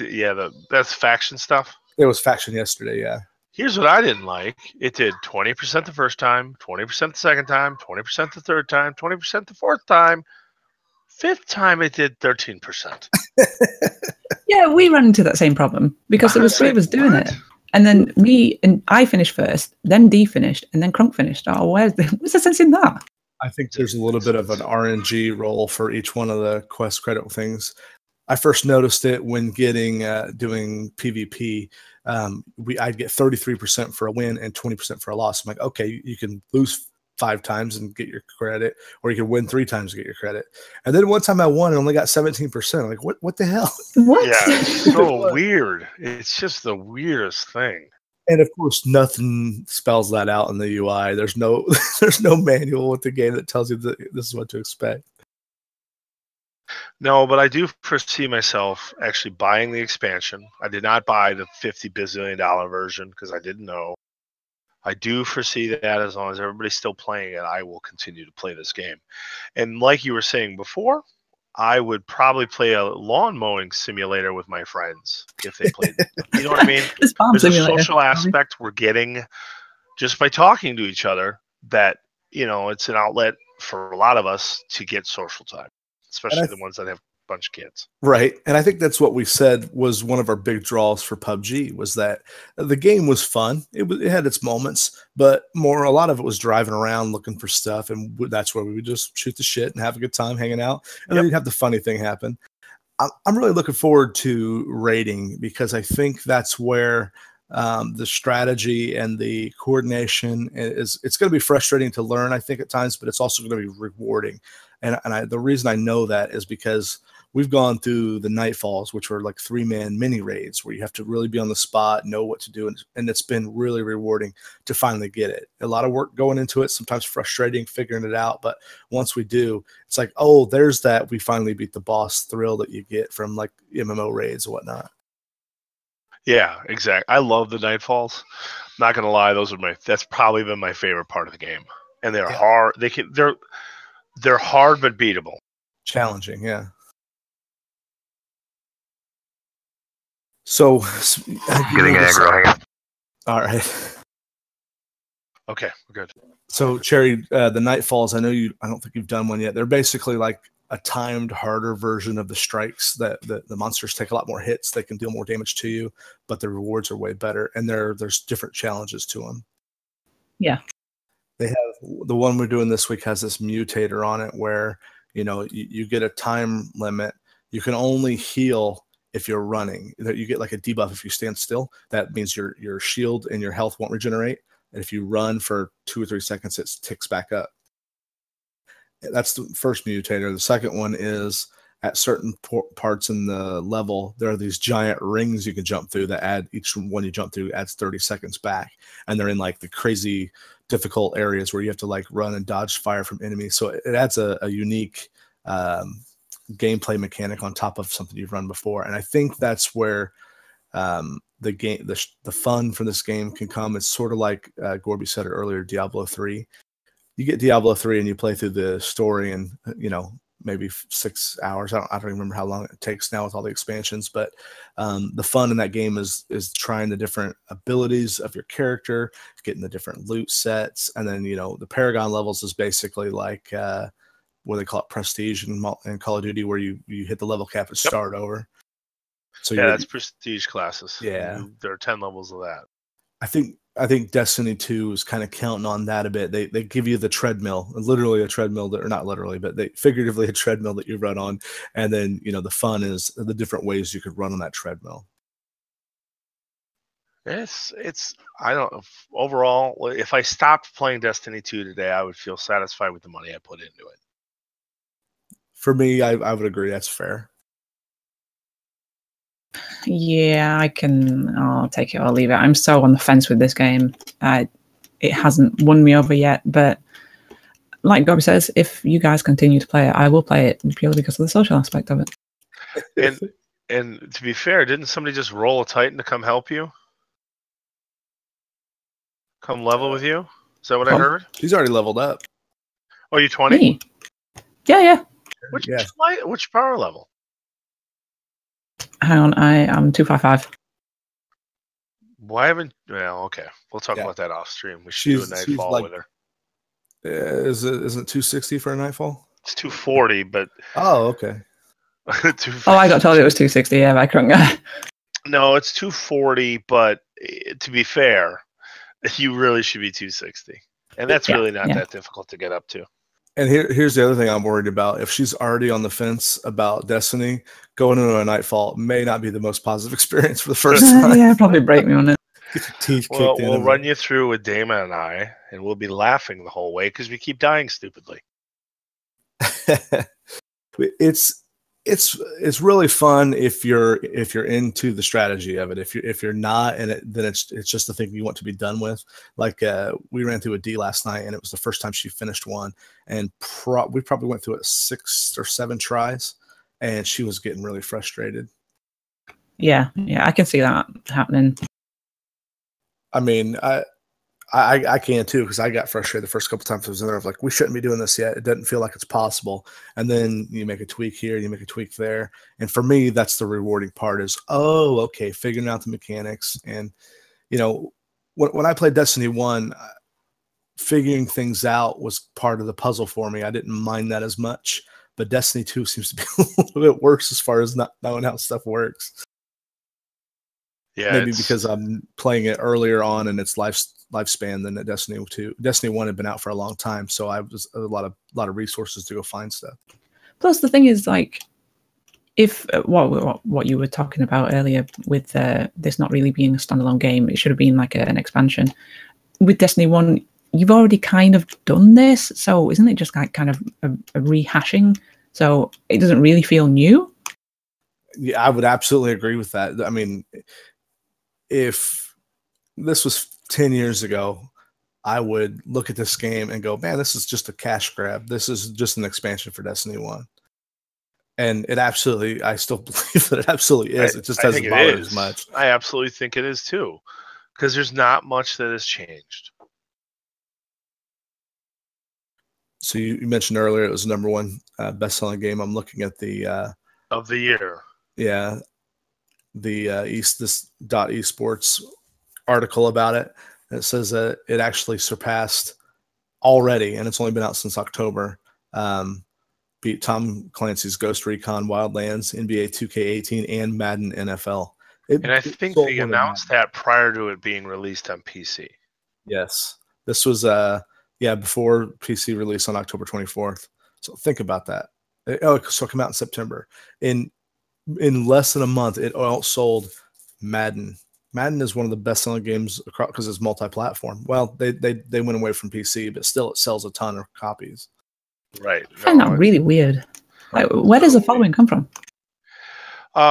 That's faction stuff? It was faction yesterday, yeah. Here's what I didn't like. It did 20% the first time, 20% the second time, 20% the third time, 20% the fourth time. Fifth time, it did 13%. Yeah, we ran into that same problem because there was three of us doing it. And then I finished first, then D finished, and then Crunk finished. Oh, where's the sense in that? I think there's a little bit of an RNG role for each one of the quest credit things. I first noticed it when doing PvP. I'd get 33% for a win and 20% for a loss. I'm like, okay, you can lose 5 times and get your credit, or you can win 3 times and get your credit. And then one time I won and only got 17%. I'm like, what the hell? What? Yeah, it's so weird. It's just the weirdest thing. And of course, nothing spells that out in the UI. There's no manual with the game that tells you that this is what to expect. No, but I do foresee myself actually buying the expansion. I did not buy the $50 bazillion version because I didn't know. I do foresee that as long as everybody's still playing it, I will continue to play this game. And like you were saying before, I would probably play a lawn mowing simulator with my friends if they played. You know what I mean? There's a social aspect we're getting just by talking to each other that, it's an outlet for a lot of us to get social time, especially the ones that have a bunch of kids. Right. And I think that's what we said was one of our big draws for PUBG, was that the game was fun. It had its moments, but a lot of it was driving around looking for stuff. And that's where we would just shoot the shit and have a good time hanging out. And then you'd have the funny thing happen. I'm really looking forward to raiding, because I think that's where the strategy and the coordination it's going to be frustrating to learn, I think, at times, but it's also going to be rewarding. And the reason I know that is because we've gone through the Nightfalls, which were like 3-man mini raids where you have to really be on the spot, know what to do. And it's been really rewarding to finally get it. A lot of work going into it, sometimes frustrating figuring it out. But once we do, it's like, oh, there's that we finally beat the boss thrill that you get from like MMO raids and whatnot. Yeah, exactly. I love the Nightfalls. Not going to lie, that's probably been my favorite part of the game. And they're hard. They're hard but beatable. Challenging, yeah. So, getting aggro. All right. Okay, we're good. So, Cherry, the Nightfalls, I don't think you've done one yet. They're basically like a timed, harder version of the strikes that the monsters take a lot more hits. They can deal more damage to you, but the rewards are way better. And there's different challenges to them. Yeah. They have the one we're doing this week has this mutator on it where, you get a time limit. You can only heal if you're running. You get like a debuff if you stand still. That means your shield and your health won't regenerate. And if you run for 2 or 3 seconds, it ticks back up. That's the first mutator. The second one is at certain parts in the level, there are these giant rings you can jump through that add, each one you jump through adds 30 seconds back. And they're in like the crazy difficult areas where you have to like run and dodge fire from enemies. So it adds a unique gameplay mechanic on top of something you've run before. And I think that's where the fun for this game can come. It's sort of like Gorby said it earlier, Diablo 3. You get Diablo 3 and you play through the story in, maybe 6 hours. I don't remember how long it takes now with all the expansions, but the fun in that game is trying the different abilities of your character, getting the different loot sets. And then, the Paragon levels is basically like what they call it, prestige in Call of Duty, where you hit the level cap and start over. So that's prestige classes. Yeah. There are 10 levels of that. I think Destiny 2 is kind of counting on that a bit. They give you the treadmill, literally a treadmill, or not literally, but they figuratively a treadmill that you run on. And then, the fun is the different ways you could run on that treadmill. It's I don't overall. If I stopped playing Destiny 2 today, I would feel satisfied with the money I put into it. For me, I would agree. That's fair. Yeah, I'll take it or leave it. I'm so on the fence with this game. It hasn't won me over yet, but like Gorby says, if you guys continue to play it, I will play it purely because of the social aspect of it. And to be fair, didn't somebody just roll a Titan to come help you? Come level with you? Is that what I heard? He's already leveled up. Oh, you 20? Me? Yeah. Which power level? Hang on, I am 255. Why haven't? Well, okay. We'll talk about that off stream. We should do a Nightfall with her. Isn't it 260 for a Nightfall? It's 240, but. Oh, okay. I got told it was 260. Yeah, by Krunga. No, it's 240, but to be fair, you really should be 260. And that's really not that difficult to get up to. And here's the other thing I'm worried about. If she's already on the fence about Destiny, going into a Nightfall may not be the most positive experience for the first time. Yeah, probably break me on it. Get your teeth kicked in. We'll run you through with Dama and I, and we'll be laughing the whole way because we keep dying stupidly. It's really fun if you're into the strategy of it. If you're not, then it's just the thing you want to be done with. Like we ran through a D last night, and it was the first time she finished one, and we probably went through it 6 or 7 tries, and she was getting really frustrated. Yeah, I can see that happening. I mean, I can too, because I got frustrated the first couple times I was in there. I was like, we shouldn't be doing this yet. It doesn't feel like it's possible. And then you make a tweak here, you make a tweak there. And for me, that's the rewarding part is, okay, figuring out the mechanics. And, when I played Destiny 1, figuring things out was part of the puzzle for me. I didn't mind that as much. But Destiny 2 seems to be a little bit worse as far as not knowing how stuff works. Yeah, maybe because I'm playing it earlier on in its lifespan than Destiny 2. Destiny 1 had been out for a long time, so I was a lot of resources to go find stuff. Plus, the thing is, like, if what you were talking about earlier with this not really being a standalone game, it should have been like an expansion. With Destiny 1, you've already kind of done this, so isn't it just like kind of a rehashing? So it doesn't really feel new. Yeah, I would absolutely agree with that. I mean, if this was 10 years ago, I would look at this game and go, man, this is just a cash grab. This is just an expansion for Destiny 1. And I still believe that it absolutely is. It just doesn't bother as much. I absolutely think it is too, because there's not much that has changed. So you mentioned earlier it was the #1 best-selling game. I'm looking at the of the year. Yeah. The esports article about it. It says that it actually surpassed already, and it's only been out since October. Beat Tom Clancy's Ghost Recon Wildlands, NBA 2K18, and Madden NFL. And I think they announced that prior to it being released on PC. Yes, this was before PC release on October 24th. So think about that. So it came out in September. In less than a month, it outsold Madden. Madden is one of the best-selling games because it's multi-platform. Well, they went away from PC, but still, it sells a ton of copies. Right. I find that really weird. Like, where does the following come from?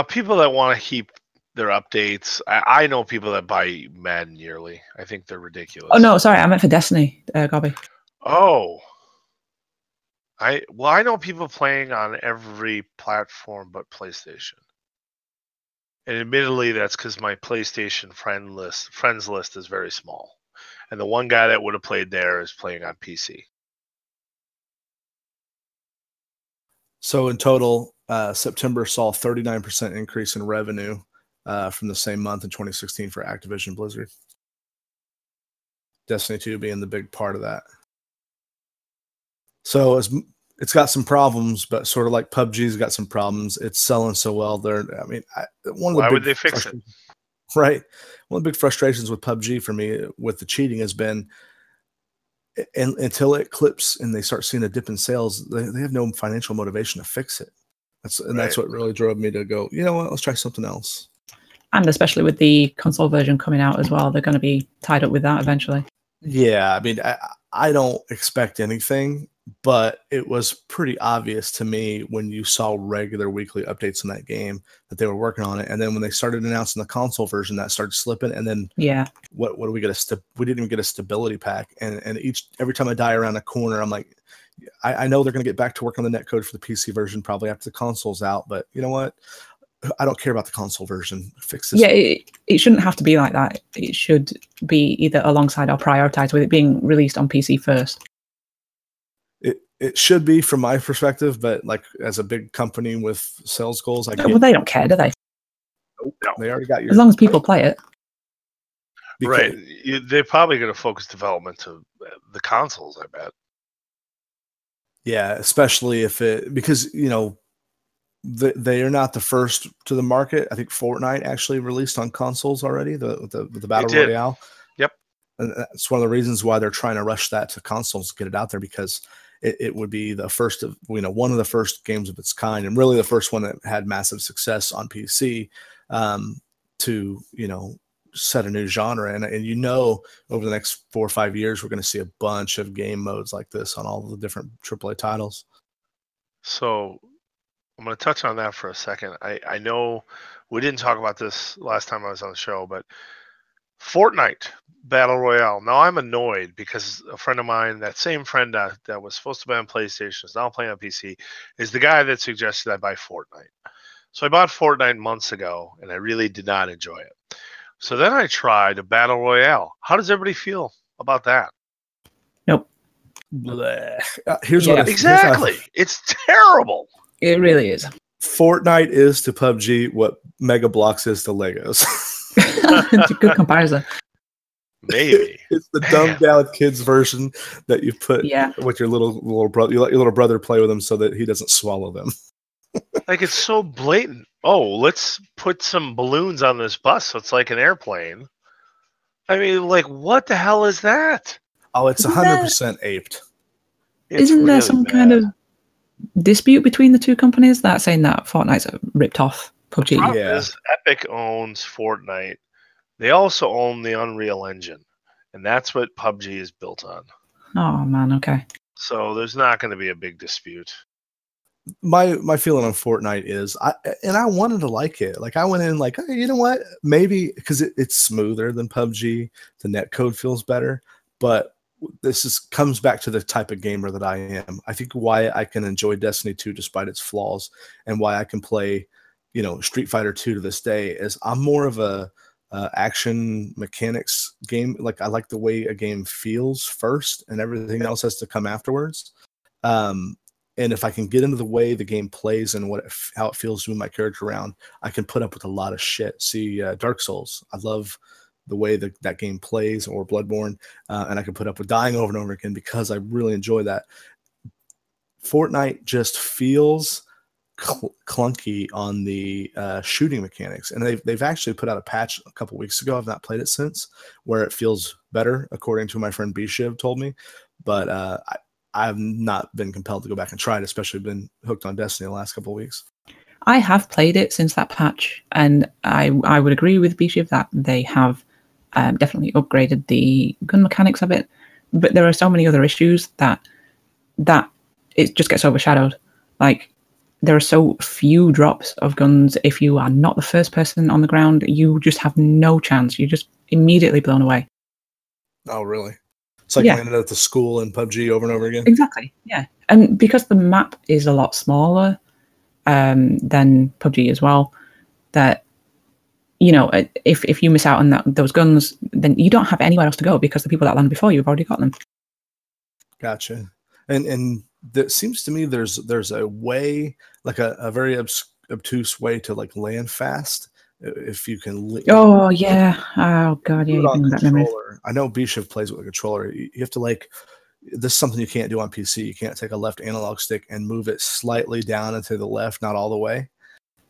People that want to keep their updates. I know people that buy Madden yearly. I think they're ridiculous. Oh no, sorry, I meant for Destiny, Gorby. Oh. I know people playing on every platform but PlayStation. And admittedly, that's because my PlayStation friends list is very small. And the one guy that would have played there is playing on PC. So in total, September saw a 39% increase in revenue from the same month in 2016 for Activision Blizzard. Destiny 2 being the big part of that. So it's got some problems, but sort of like PUBG's got some problems. It's selling so well. Why would they fix it? Right. One of the big frustrations with PUBG for me with the cheating has been, and until it clips and they start seeing a dip in sales, they have no financial motivation to fix it. That's what really drove me to go, you know what, let's try something else. And especially with the console version coming out as well, they're going to be tied up with that eventually. Yeah, I mean, I don't expect anything, but it was pretty obvious to me when you saw regular weekly updates in that game that they were working on it. And then when they started announcing the console version, that started slipping. And then what do we get? We didn't even get a stability pack. And every time I die around a corner, I'm like, I know they're going to get back to work on the netcode for the PC version probably after the console's out. But you know what? I don't care about the console version. Fix this. Yeah, it shouldn't have to be like that. It should be either alongside or prioritized with it being released on PC first. It should be from my perspective, but like as a big company with sales goals, well, they don't care, do they? Nope, they already got your. As long as people play it. Right. They're probably going to focus development to the consoles, I bet. Yeah, especially if because they are not the first to the market. I think Fortnite actually released on consoles already, the Battle Royale. Yep. And that's one of the reasons why they're trying to rush that to consoles, get it out there, because it would be the first of, one of the first games of its kind, and really the first one that had massive success on PC to, set a new genre. And over the next 4 or 5 years, we're going to see a bunch of game modes like this on all the different AAA titles. So I'm going to touch on that for a second. I know we didn't talk about this last time I was on the show, but Fortnite Battle Royale. Now I'm annoyed because a friend of mine, that same friend that was supposed to be on PlayStation, is now playing on PC, is the guy that suggested I buy Fortnite. So I bought Fortnite months ago, and I really did not enjoy it. So then I tried a Battle Royale. How does everybody feel about that? Nope. Here's what exactly. It's terrible. It really is. Fortnite is to PUBG what Mega Bloks is to Legos. It's a good comparison. Maybe it's the dumbed down kids version that you put with your little brother. You let your little brother play with them so that he doesn't swallow them. Like, it's so blatant. Oh, let's put some balloons on this bus so it's like an airplane. I mean, like, what the hell is that? Oh, it's 100% aped. Isn't there some kind of dispute between the two companies that saying that Fortnite's ripped off PUBG? The problem is Epic owns Fortnite. They also own the Unreal Engine, and that's what PUBG is built on. Oh man, okay. So there's not going to be a big dispute. My feeling on Fortnite is, I wanted to like it. Like, I went in like, hey, you know what? Maybe because it's smoother than PUBG. The netcode feels better, but this comes back to the type of gamer that I am. I think why I can enjoy Destiny 2 despite its flaws, and why I can play, Street Fighter 2 to this day, is I'm more of a action mechanics game. Like, I like the way a game feels first, and everything else has to come afterwards. And if I can get into the way the game plays and how it feels to move my character around, I can put up with a lot of shit. See, Dark Souls, I love the way that game plays, or Bloodborne, and I can put up with dying over and over again because I really enjoy that. Fortnite just feels clunky on the shooting mechanics, and they've actually put out a patch a couple weeks ago. I've not played it since, where it feels better, according to my friend B-Shiv told me, but I've not been compelled to go back and try it, especially been hooked on Destiny the last couple of weeks. I have played it since that patch, and I would agree with B-Shiv that they have definitely upgraded the gun mechanics of it, but there are so many other issues that it just gets overshadowed. Like, there are so few drops of guns. If you are not the first person on the ground, you just have no chance. You're just immediately blown away. Oh, really? It's like landing at the school in PUBG over and over again? Exactly, yeah. And because the map is a lot smaller than PUBG as well, that, if you miss out on those guns, then you don't have anywhere else to go because the people that landed before you have already got them. Gotcha. And it seems to me there's a way, like a very obtuse way to like land fast. If you can. Oh yeah. Oh god. Yeah. That memory. I know B-Shiv plays with a controller. You have to this is something you can't do on PC. You can't take a left analog stick and move it slightly down and to the left, not all the way.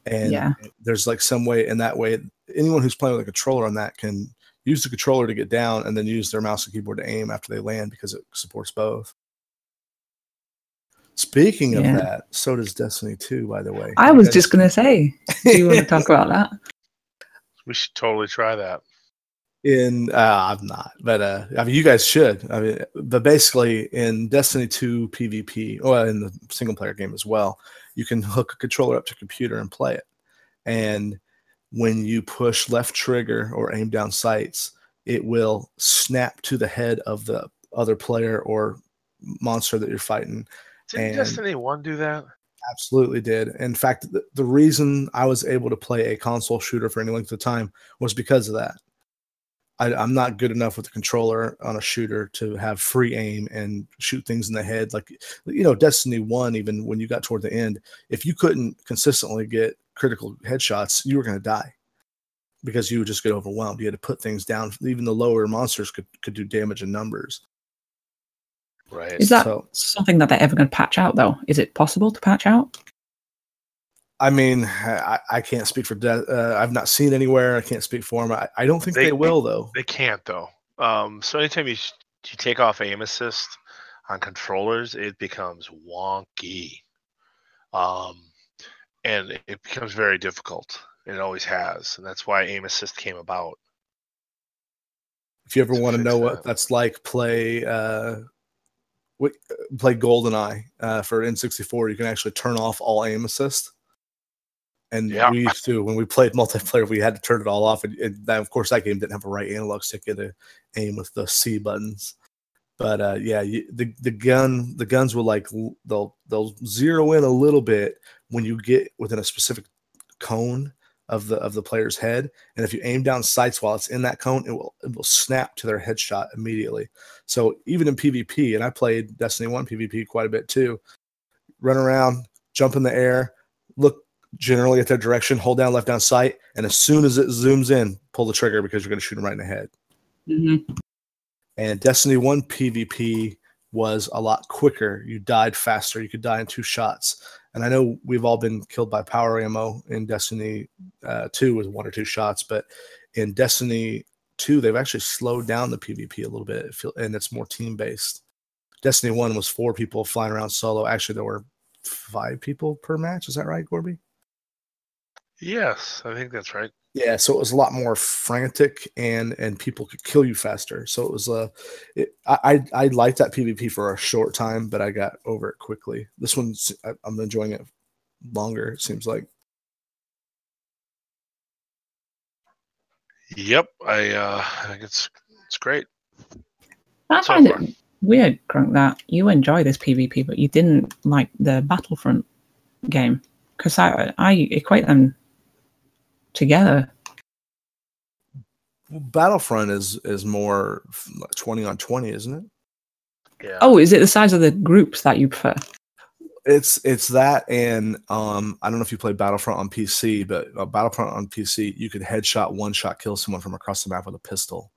And there's like some way, in that way, anyone who's playing with a controller on that can use the controller to get down and then use their mouse and keyboard to aim after they land, because it supports both. Speaking of that, so does Destiny 2, by the way. I was just going to say, do you want to talk about that? We should totally try that. I'm not, but I mean, you guys should. I mean, but basically, in Destiny 2 PvP, or in the single player game as well, you can hook a controller up to a computer and play it. And when you push left trigger or aim down sights, it will snap to the head of the other player or monster that you're fighting. Didn't Destiny 1 do that? Absolutely did. In fact, the reason I was able to play a console shooter for any length of time was because of that. I'm not good enough with the controller on a shooter to have free aim and shoot things in the head. Like, Destiny 1, even when you got toward the end, if you couldn't consistently get critical headshots, you were going to die because you would just get overwhelmed. You had to put things down. Even the lower monsters could do damage in numbers. Right. Is that something that they're ever going to patch out, though? Is it possible to patch out? I mean, I can't speak for I've not seen anywhere. I can't speak for them. I don't think they will, though. They can't, though. So anytime you take off aim assist on controllers, it becomes wonky. And it becomes very difficult. It always has. And that's why aim assist came about. If you ever want to know what that's like, play GoldenEye for N64. You can actually turn off all aim assist. And we used to, when we played multiplayer, we had to turn it all off. And that, of course, that game didn't have a right analog stick to aim with the C buttons. But the guns will they'll zero in a little bit when you get within a specific cone of the player's head, and if you aim down sights while it's in that cone, it will snap to their headshot immediately. So even in PvP, and I played Destiny 1 PvP quite a bit too, run around, jump in the air, look generally at their direction, hold down left down sight, and as soon as it zooms in, pull the trigger because you're going to shoot them right in the head. Mm-hmm. And Destiny 1 PvP was a lot quicker. You died faster. You could die in 2 shots. And I know we've all been killed by power ammo in Destiny 2 with 1 or 2 shots, but in Destiny 2, they've actually slowed down the PvP a little bit, and it's more team-based. Destiny 1 was 4 people flying around solo. Actually, there were 5 people per match. Is that right, Gorby? Yes, I think that's right. Yeah, so it was a lot more frantic, and people could kill you faster. So it was I liked that PvP for a short time, but I got over it quickly. This one's I'm enjoying it longer. It seems like. Yep, I think it's great. I find it weird, Grunk, that you enjoy this PvP, but you didn't like the Battlefront game, because I equate them together. Battlefront is more 20 on 20, isn't it? Yeah. Oh, is it the size of the groups that you prefer? It's that, and I don't know if you played Battlefront on PC, but Battlefront on PC, you could headshot, one-shot kill someone from across the map with a pistol.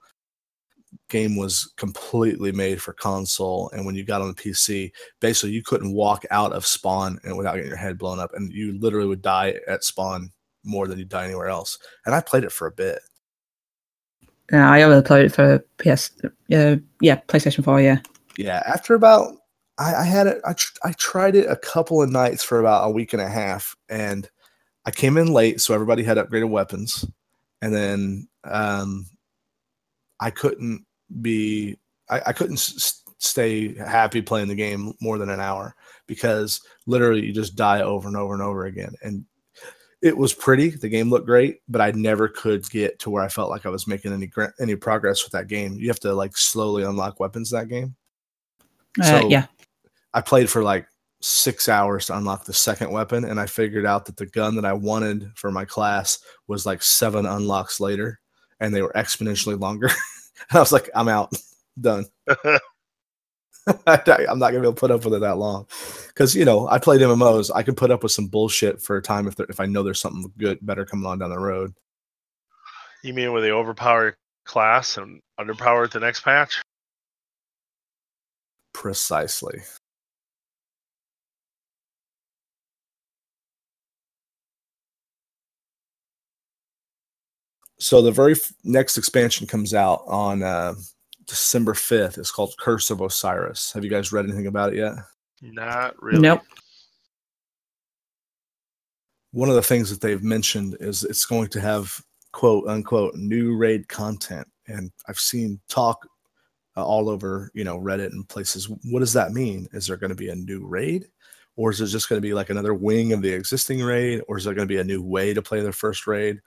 Game was completely made for console, and when you got on the PC, basically you couldn't walk out of spawn and without getting your head blown up, and you literally would die at spawn more than you'd die anywhere else. And I played it for a bit. Yeah, I only played it for PlayStation 4. Yeah, after about I had it. I tried it a couple of nights for about a week and a half, and I came in late, so everybody had upgraded weapons, and then I couldn't stay happy playing the game more than an hour, because literally you just die over and over and over again. And it was pretty. The game looked great, but I never could get to where I felt like I was making any progress with that game. You have to like slowly unlock weapons in that game. Yeah. I played for like 6 hours to unlock the second weapon, and I figured out that the gun that I wanted for my class was like 7 unlocks later, and they were exponentially longer. And I was like, I'm out. Done. I'm not gonna be able to put up with it that long, because I played MMOs. I can put up with some bullshit for a time if I know there's something better coming on down the road. You mean where they overpower class and underpower the next patch? Precisely. So the very next expansion comes out on December 5th. It's called Curse of Osiris. Have you guys read anything about it yet? Not really. Nope. One of the things that they've mentioned is it's going to have quote unquote new raid content, and I've seen talk all over, Reddit and places. What does that mean? Is there going to be a new raid, or is it just going to be like another wing of the existing raid, or is there going to be a new way to play their first raid?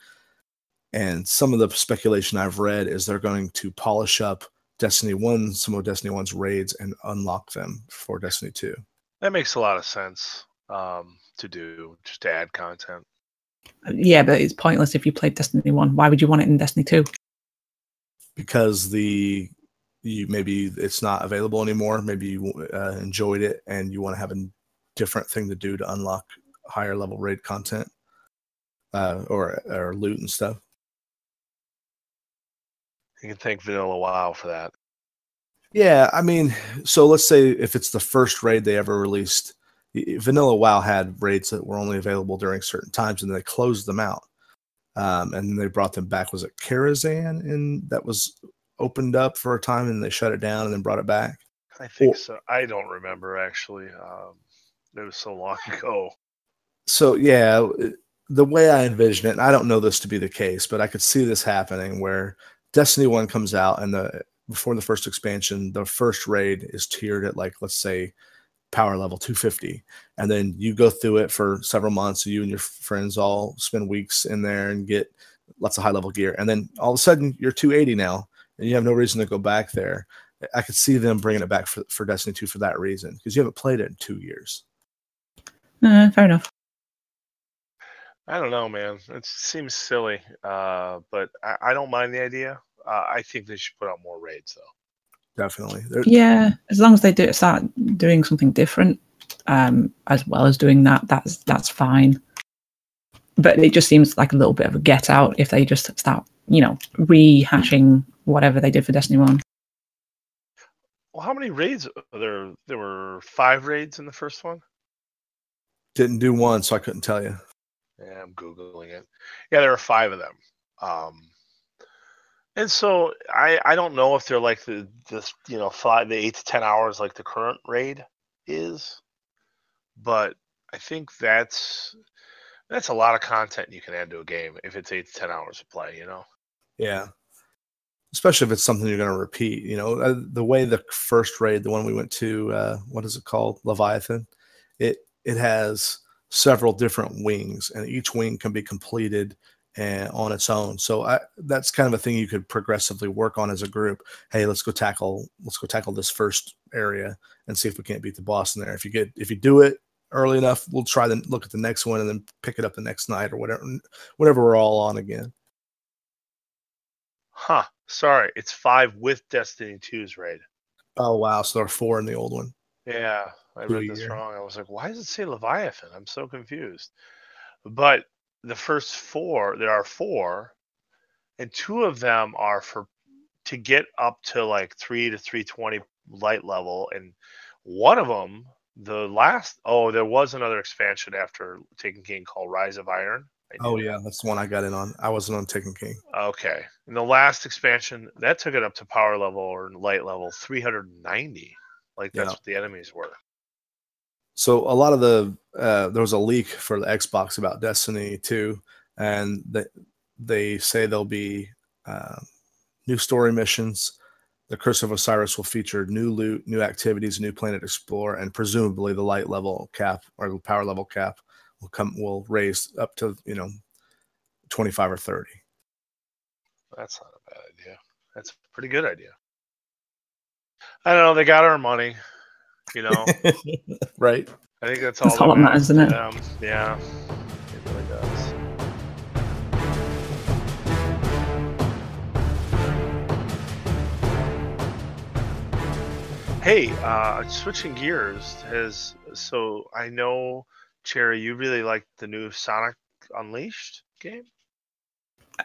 And some of the speculation I've read is they're going to polish up Destiny 1, some of Destiny 1's raids, and unlock them for Destiny 2. That makes a lot of sense to do, just to add content. Yeah, but it's pointless if you played Destiny 1. Why would you want it in Destiny 2? Because maybe it's not available anymore. Maybe you enjoyed it and you want to have a different thing to do to unlock higher level raid content or loot and stuff. You can thank Vanilla WoW for that. Yeah, I mean, so let's say if it's the first raid they ever released, Vanilla WoW had raids that were only available during certain times, and they closed them out. And they brought them back. Was it Karazhan? And that was opened up for a time, and they shut it down and then brought it back. I think so. I don't remember, actually. It was so long ago. So, yeah, the way I envision it, and I don't know this to be the case, but I could see this happening where Destiny 1 comes out, and before the first expansion, the first raid is tiered at, like, let's say, power level 250, and then you go through it for several months. You and your friends all spend weeks in there and get lots of high level gear, and then all of a sudden you're 280 now, and you have no reason to go back there. I could see them bringing it back for Destiny 2 for that reason, because you haven't played it in 2 years. Fair enough. I don't know, man. It seems silly, but I don't mind the idea. I think they should put out more raids, though. Definitely. Yeah, as long as they start doing something different, as well as doing that, that's fine. But it just seems like a little bit of a get out if they just start, rehashing whatever they did for Destiny 1. Well, how many raids? There were 5 raids in the first one? Didn't do one, so I couldn't tell you. Yeah, I'm Googling it. Yeah, there are 5 of them. And so I don't know if they're like the 8 to 10 hours like the current raid is, but I think that's a lot of content you can add to a game if it's 8 to 10 hours of play. Yeah, especially if it's something you're going to repeat. The way the first raid, the one we went to, what is it called, Leviathan? It has several different wings, and each wing can be completed and on its own. So that's kind of a thing you could progressively work on as a group. Hey, let's go tackle this first area and see if we can't beat the boss in there. If you do it early enough, we'll try to look at the next one and then pick it up the next night or whatever we're all on again. Huh. Sorry, it's 5 with Destiny 2's raid. Oh wow, so there are 4 in the old one. Yeah, I read this wrong. I was like, why does it say Leviathan? I'm so confused. But the first 4, there are 4, and 2 of them are to get up to like 3 to 320 light level, and one of them, there was another expansion after Taken King called Rise of Iron. Oh yeah, that's the one I got in on. I wasn't on Taken King. Okay, and the last expansion that took it up to power level or light level 390. Like that's what the enemies were. So a lot of there was a leak for the Xbox about Destiny 2, and they say there'll be new story missions. The Curse of Osiris will feature new loot, new activities, new planet explore, and presumably the light level cap or the power level cap will raise up to 25 or 30. That's not a bad idea. That's a pretty good idea. I don't know. They got our money. Right. I think that's all that matters, isn't it? Yeah, it really does. Hey, switching gears, so I know, Cherry, you really liked the new Sonic Unleashed game?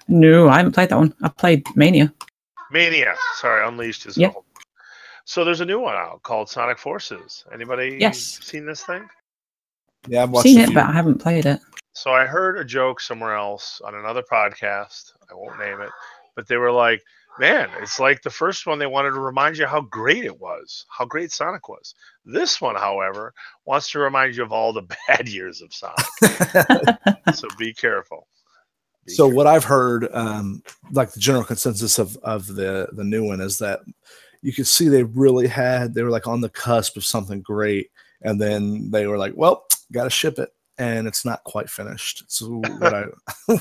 No, I haven't played that one. I played Mania. Sorry, Unleashed is yeah. So there's a new one out called Sonic Forces. Anybody seen this thing? Yeah, I've seen it, but I haven't played it. So I heard a joke somewhere else on another podcast. I won't name it, but they were like, man, it's like the first one. They wanted to remind you how great it was, how great Sonic was. This one, however, wants to remind you of all the bad years of Sonic. So be careful. So what I've heard, like the general consensus of the new one is that you could see they were like on the cusp of something great, and then they were like, well, got to ship it, and it's not quite finished. So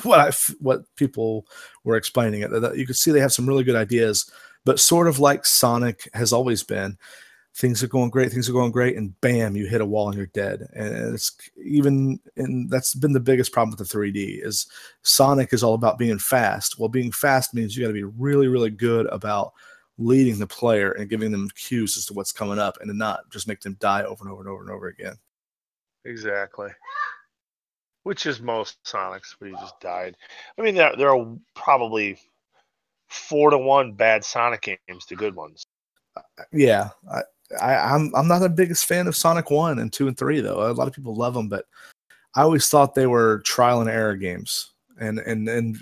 what people were explaining it, that you could see they have some really good ideas, but sort of like Sonic has always been. Things are going great, and bam, you hit a wall and you're dead. And that's been the biggest problem with the 3D is Sonic is all about being fast. Well, being fast means you got to be really, really good about leading the player and giving them cues as to what's coming up, and to not just make them die over and over and over and over again. Exactly. Which is most Sonics, where you just died. I mean, there are probably 4-1 bad Sonic games to good ones. Yeah, I'm not the biggest fan of Sonic 1 and 2 and 3 though. A lot of people love them, but I always thought they were trial and error games. And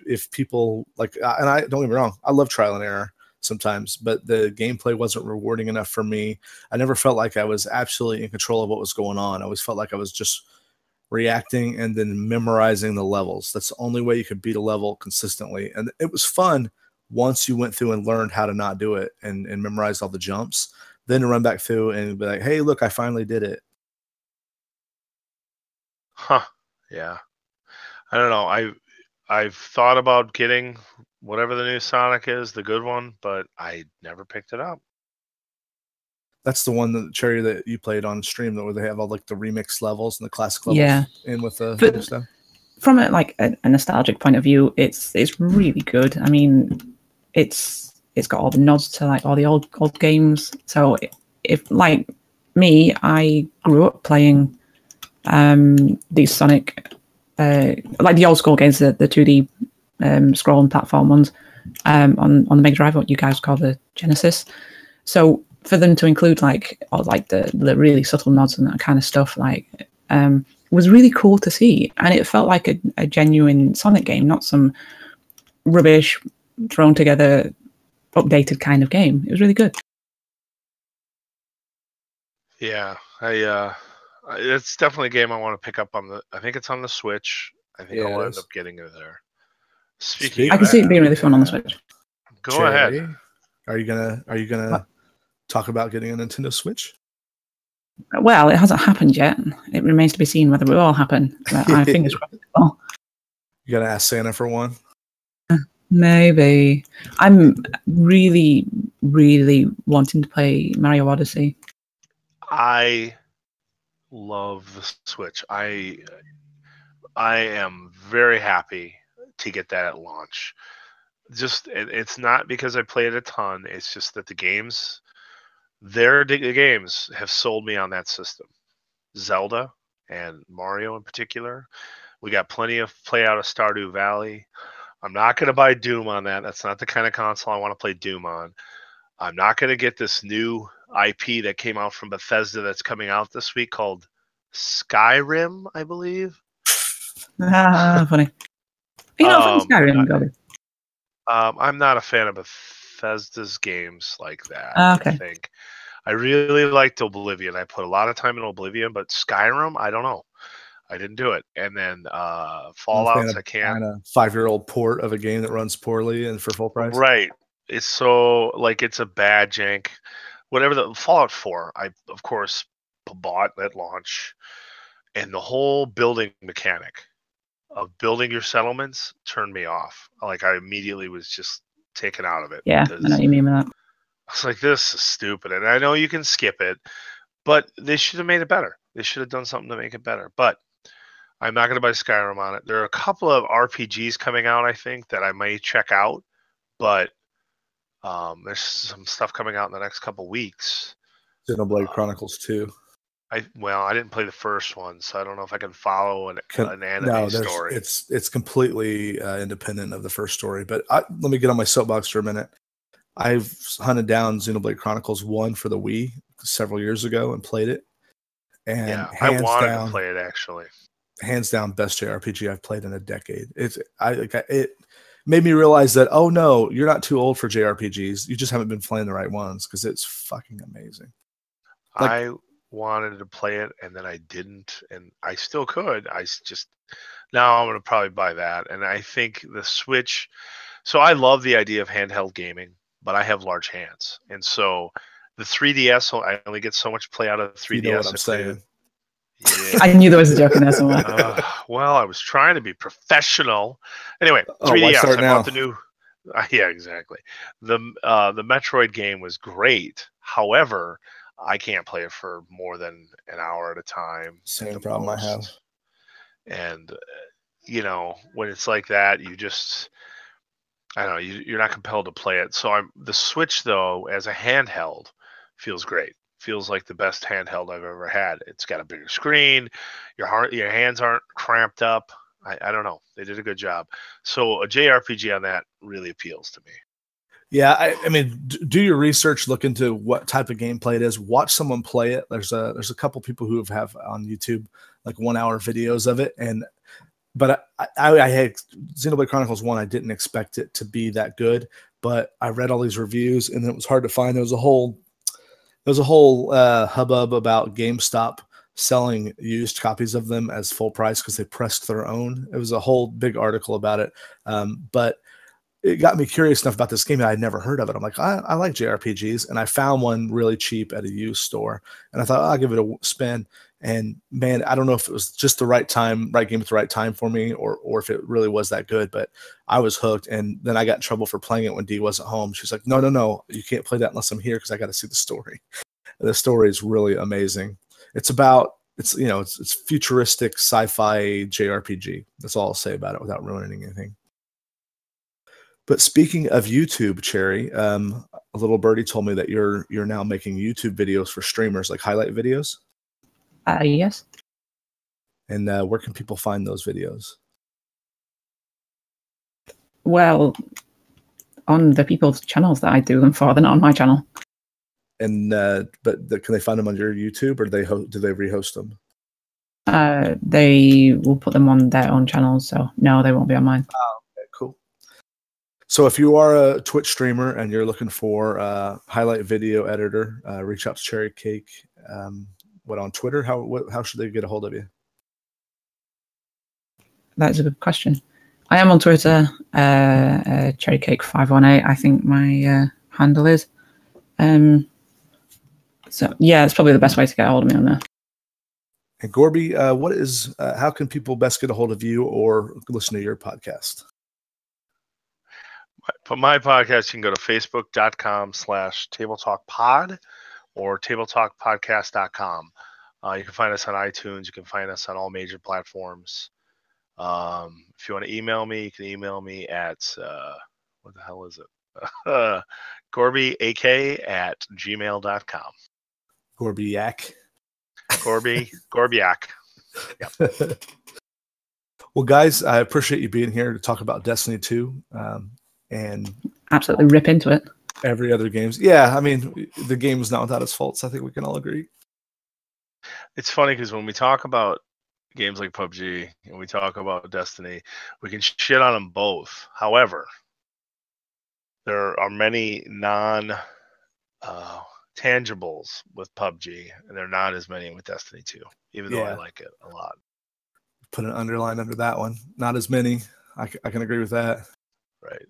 if people like, and I don't get me wrong, I love trial and error sometimes, but the gameplay wasn't rewarding enough for me. I never felt like I was absolutely in control of what was going on. I always felt like I was just reacting and then memorizing the levels. That's the only way you could beat a level consistently. And it was fun once you went through and learned how to not do it and memorized all the jumps. Then to run back through and be like, hey, look, I finally did it. Huh. Yeah. I don't know. I've thought about getting whatever the new Sonic is, the good one, but I never picked it up. That's the one, the Cherry, that you played on stream, where they have all like the remix levels and the classic levels in with the new stuff. From a nostalgic point of view, it's really good. I mean, it's got all the nods to like all the old games. So if like me, I grew up playing these Sonic, like the old school games, the 2D scrolling platform ones on the Mega Drive, what you guys call the Genesis. So for them to include like all like the really subtle nods and that kind of stuff, like was really cool to see, and it felt like a genuine Sonic game, not some rubbish thrown together updated kind of game. It was really good. Yeah, it's definitely a game I want to pick up on I think it's on the Switch. I think I'll end up getting it there. Speaking I can see it being really fun on the Switch. Go ahead. Are you gonna talk about getting a Nintendo Switch? Well, it hasn't happened yet. It remains to be seen whether it will happen. I think it's well. You gotta ask Santa for one. Maybe. I'm really, really wanting to play Mario Odyssey. I love the Switch. I am very happy to get that at launch. Just it's not because I played a ton. It's just that the games have sold me on that system. Zelda and Mario in particular. We got plenty of play out of Stardew Valley. I'm not going to buy Doom on that. That's not the kind of console I want to play Doom on. I'm not going to get this new IP that came out from Bethesda that's coming out this week called Skyrim, I believe. Funny. You're not a fan of Skyrim, Gorby? I'm not a fan of Bethesda's games like that. Okay. I think I really liked Oblivion. I put a lot of time in Oblivion, but Skyrim, I don't know. I didn't do it. And then Fallout, I can't. A 5-year-old port of a game that runs poorly and for full price. Right. It's so like it's a bad jank. Whatever the Fallout 4, I of course bought at launch, and the whole building mechanic of building your settlements turned me off. Like I immediately was just taken out of it. Yeah, I know what you mean by that. I was like, this is stupid. And I know you can skip it, but they should have made it better. They should have done something to make it better. But I'm not going to buy Skyrim on it. There are a couple of RPGs coming out, I think, that I may check out. But there's some stuff coming out in the next couple weeks. Xenoblade Chronicles 2. I didn't play the first one, so I don't know if I can follow an anime story. It's completely independent of the first story. But let me get on my soapbox for a minute. I've hunted down Xenoblade Chronicles 1 for the Wii several years ago and played it. And yeah, I wanted to play it actually. Hands down, best JRPG I've played in a decade. It made me realize that, oh no, you're not too old for JRPGs. You just haven't been playing the right ones, because it's fucking amazing. wanted to play it, and then I didn't, and I still could. Now I'm going to probably buy that. And I think the Switch, so I love the idea of handheld gaming, but I have large hands. And so the 3DS, I only get so much play out of the 3DS. You know what I'm saying. Yeah. I knew there was a joke in there somewhere. Well, I was trying to be professional. Anyway, 3DS, I bought the new. Yeah, exactly. The Metroid game was great. However, I can't play it for more than an hour at a time. Same problem I have. And when it's like that, you just, I don't know, you're not compelled to play it. So the Switch, though, as a handheld, feels great. Feels like the best handheld I've ever had. It's got a bigger screen. Your hands aren't cramped up. I don't know. They did a good job. So a JRPG on that really appeals to me. Yeah, I mean, do your research. Look into what type of gameplay it is. Watch someone play it. There's a couple people who have on YouTube like 1 hour videos of it. But I had Xenoblade Chronicles 1. I didn't expect it to be that good, but I read all these reviews and it was hard to find. There was a whole hubbub about GameStop selling used copies of them as full price because they pressed their own. It was a whole big article about it. But it got me curious enough about this game that I'd never heard of it. I'm like, I like JRPGs, and I found one really cheap at a used store, and I thought I'll give it a spin. And man, I don't know if it was just the right game at the right time for me, or if it really was that good, but I was hooked. And then I got in trouble for playing it when Dee wasn't home. She's like, no, you can't play that unless I'm here because I got to see the story. The story is really amazing. It's futuristic sci-fi JRPG. That's all I'll say about it without ruining anything. But speaking of YouTube, Cherry, a little birdie told me that you're now making YouTube videos for streamers, like highlight videos. Yes. And where can people find those videos? Well, on the people's channels that I do them for, they're not on my channel. And can they find them on your YouTube, or do they rehost them? They will put them on their own channels, so no, they won't be on mine. Oh, okay, cool. So if you are a Twitch streamer and you're looking for a highlight video editor, reach out to Cherry Cake. On Twitter? How should they get a hold of you? That's a good question. I am on Twitter, CherryCake518. I think my handle is. So yeah, it's probably the best way to get a hold of me on there. And Gorby, how can people best get a hold of you or listen to your podcast? For my podcast, you can go to facebook.com/tabletalkpod or tabletalkpodcast.com. You can find us on iTunes. You can find us on all major platforms. If you want to email me, you can email me at, what the hell is it? GorbyAK@gmail.com. Gorbiak. Gorbiak. Yep. Well, guys, I appreciate you being here to talk about Destiny 2. And absolutely rip into it. Every other games. Yeah, I mean, the game is not without its faults. I think we can all agree. It's funny because when we talk about games like PUBG and we talk about Destiny, we can shit on them both. However, there are many non-tangibles with PUBG, and there are not as many with Destiny 2, even though I like it a lot. Put an underline under that one. Not as many. I can agree with that. Right.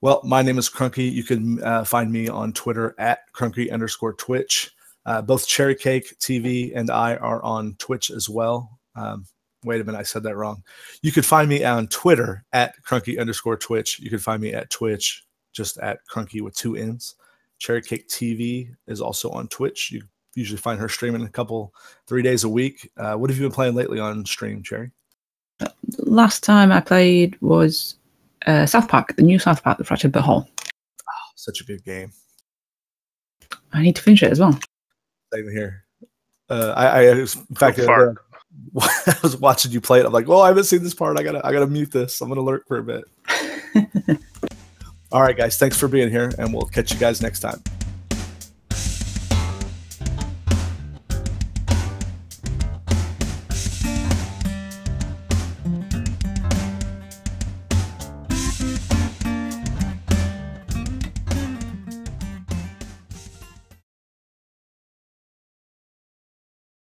Well, my name is Crunky. You can find me on Twitter at Crunky_Twitch. Both Cherry Cake TV and I are on Twitch as well. Wait a minute, I said that wrong. You can find me on Twitter at Crunky_Twitch. You can find me at Twitch, just at Crunky with 2 N's. Cherry Cake TV is also on Twitch. You usually find her streaming 3 days a week. What have you been playing lately on stream, Cherry? Last time I played was South Park, the new South Park, The Fractured But Whole. Oh, such a good game. I need to finish it as well. Same here. In fact, I was watching you play it. I'm like, well, I haven't seen this part. I gotta mute this. I'm gonna lurk for a bit. All right, guys. Thanks for being here, and we'll catch you guys next time.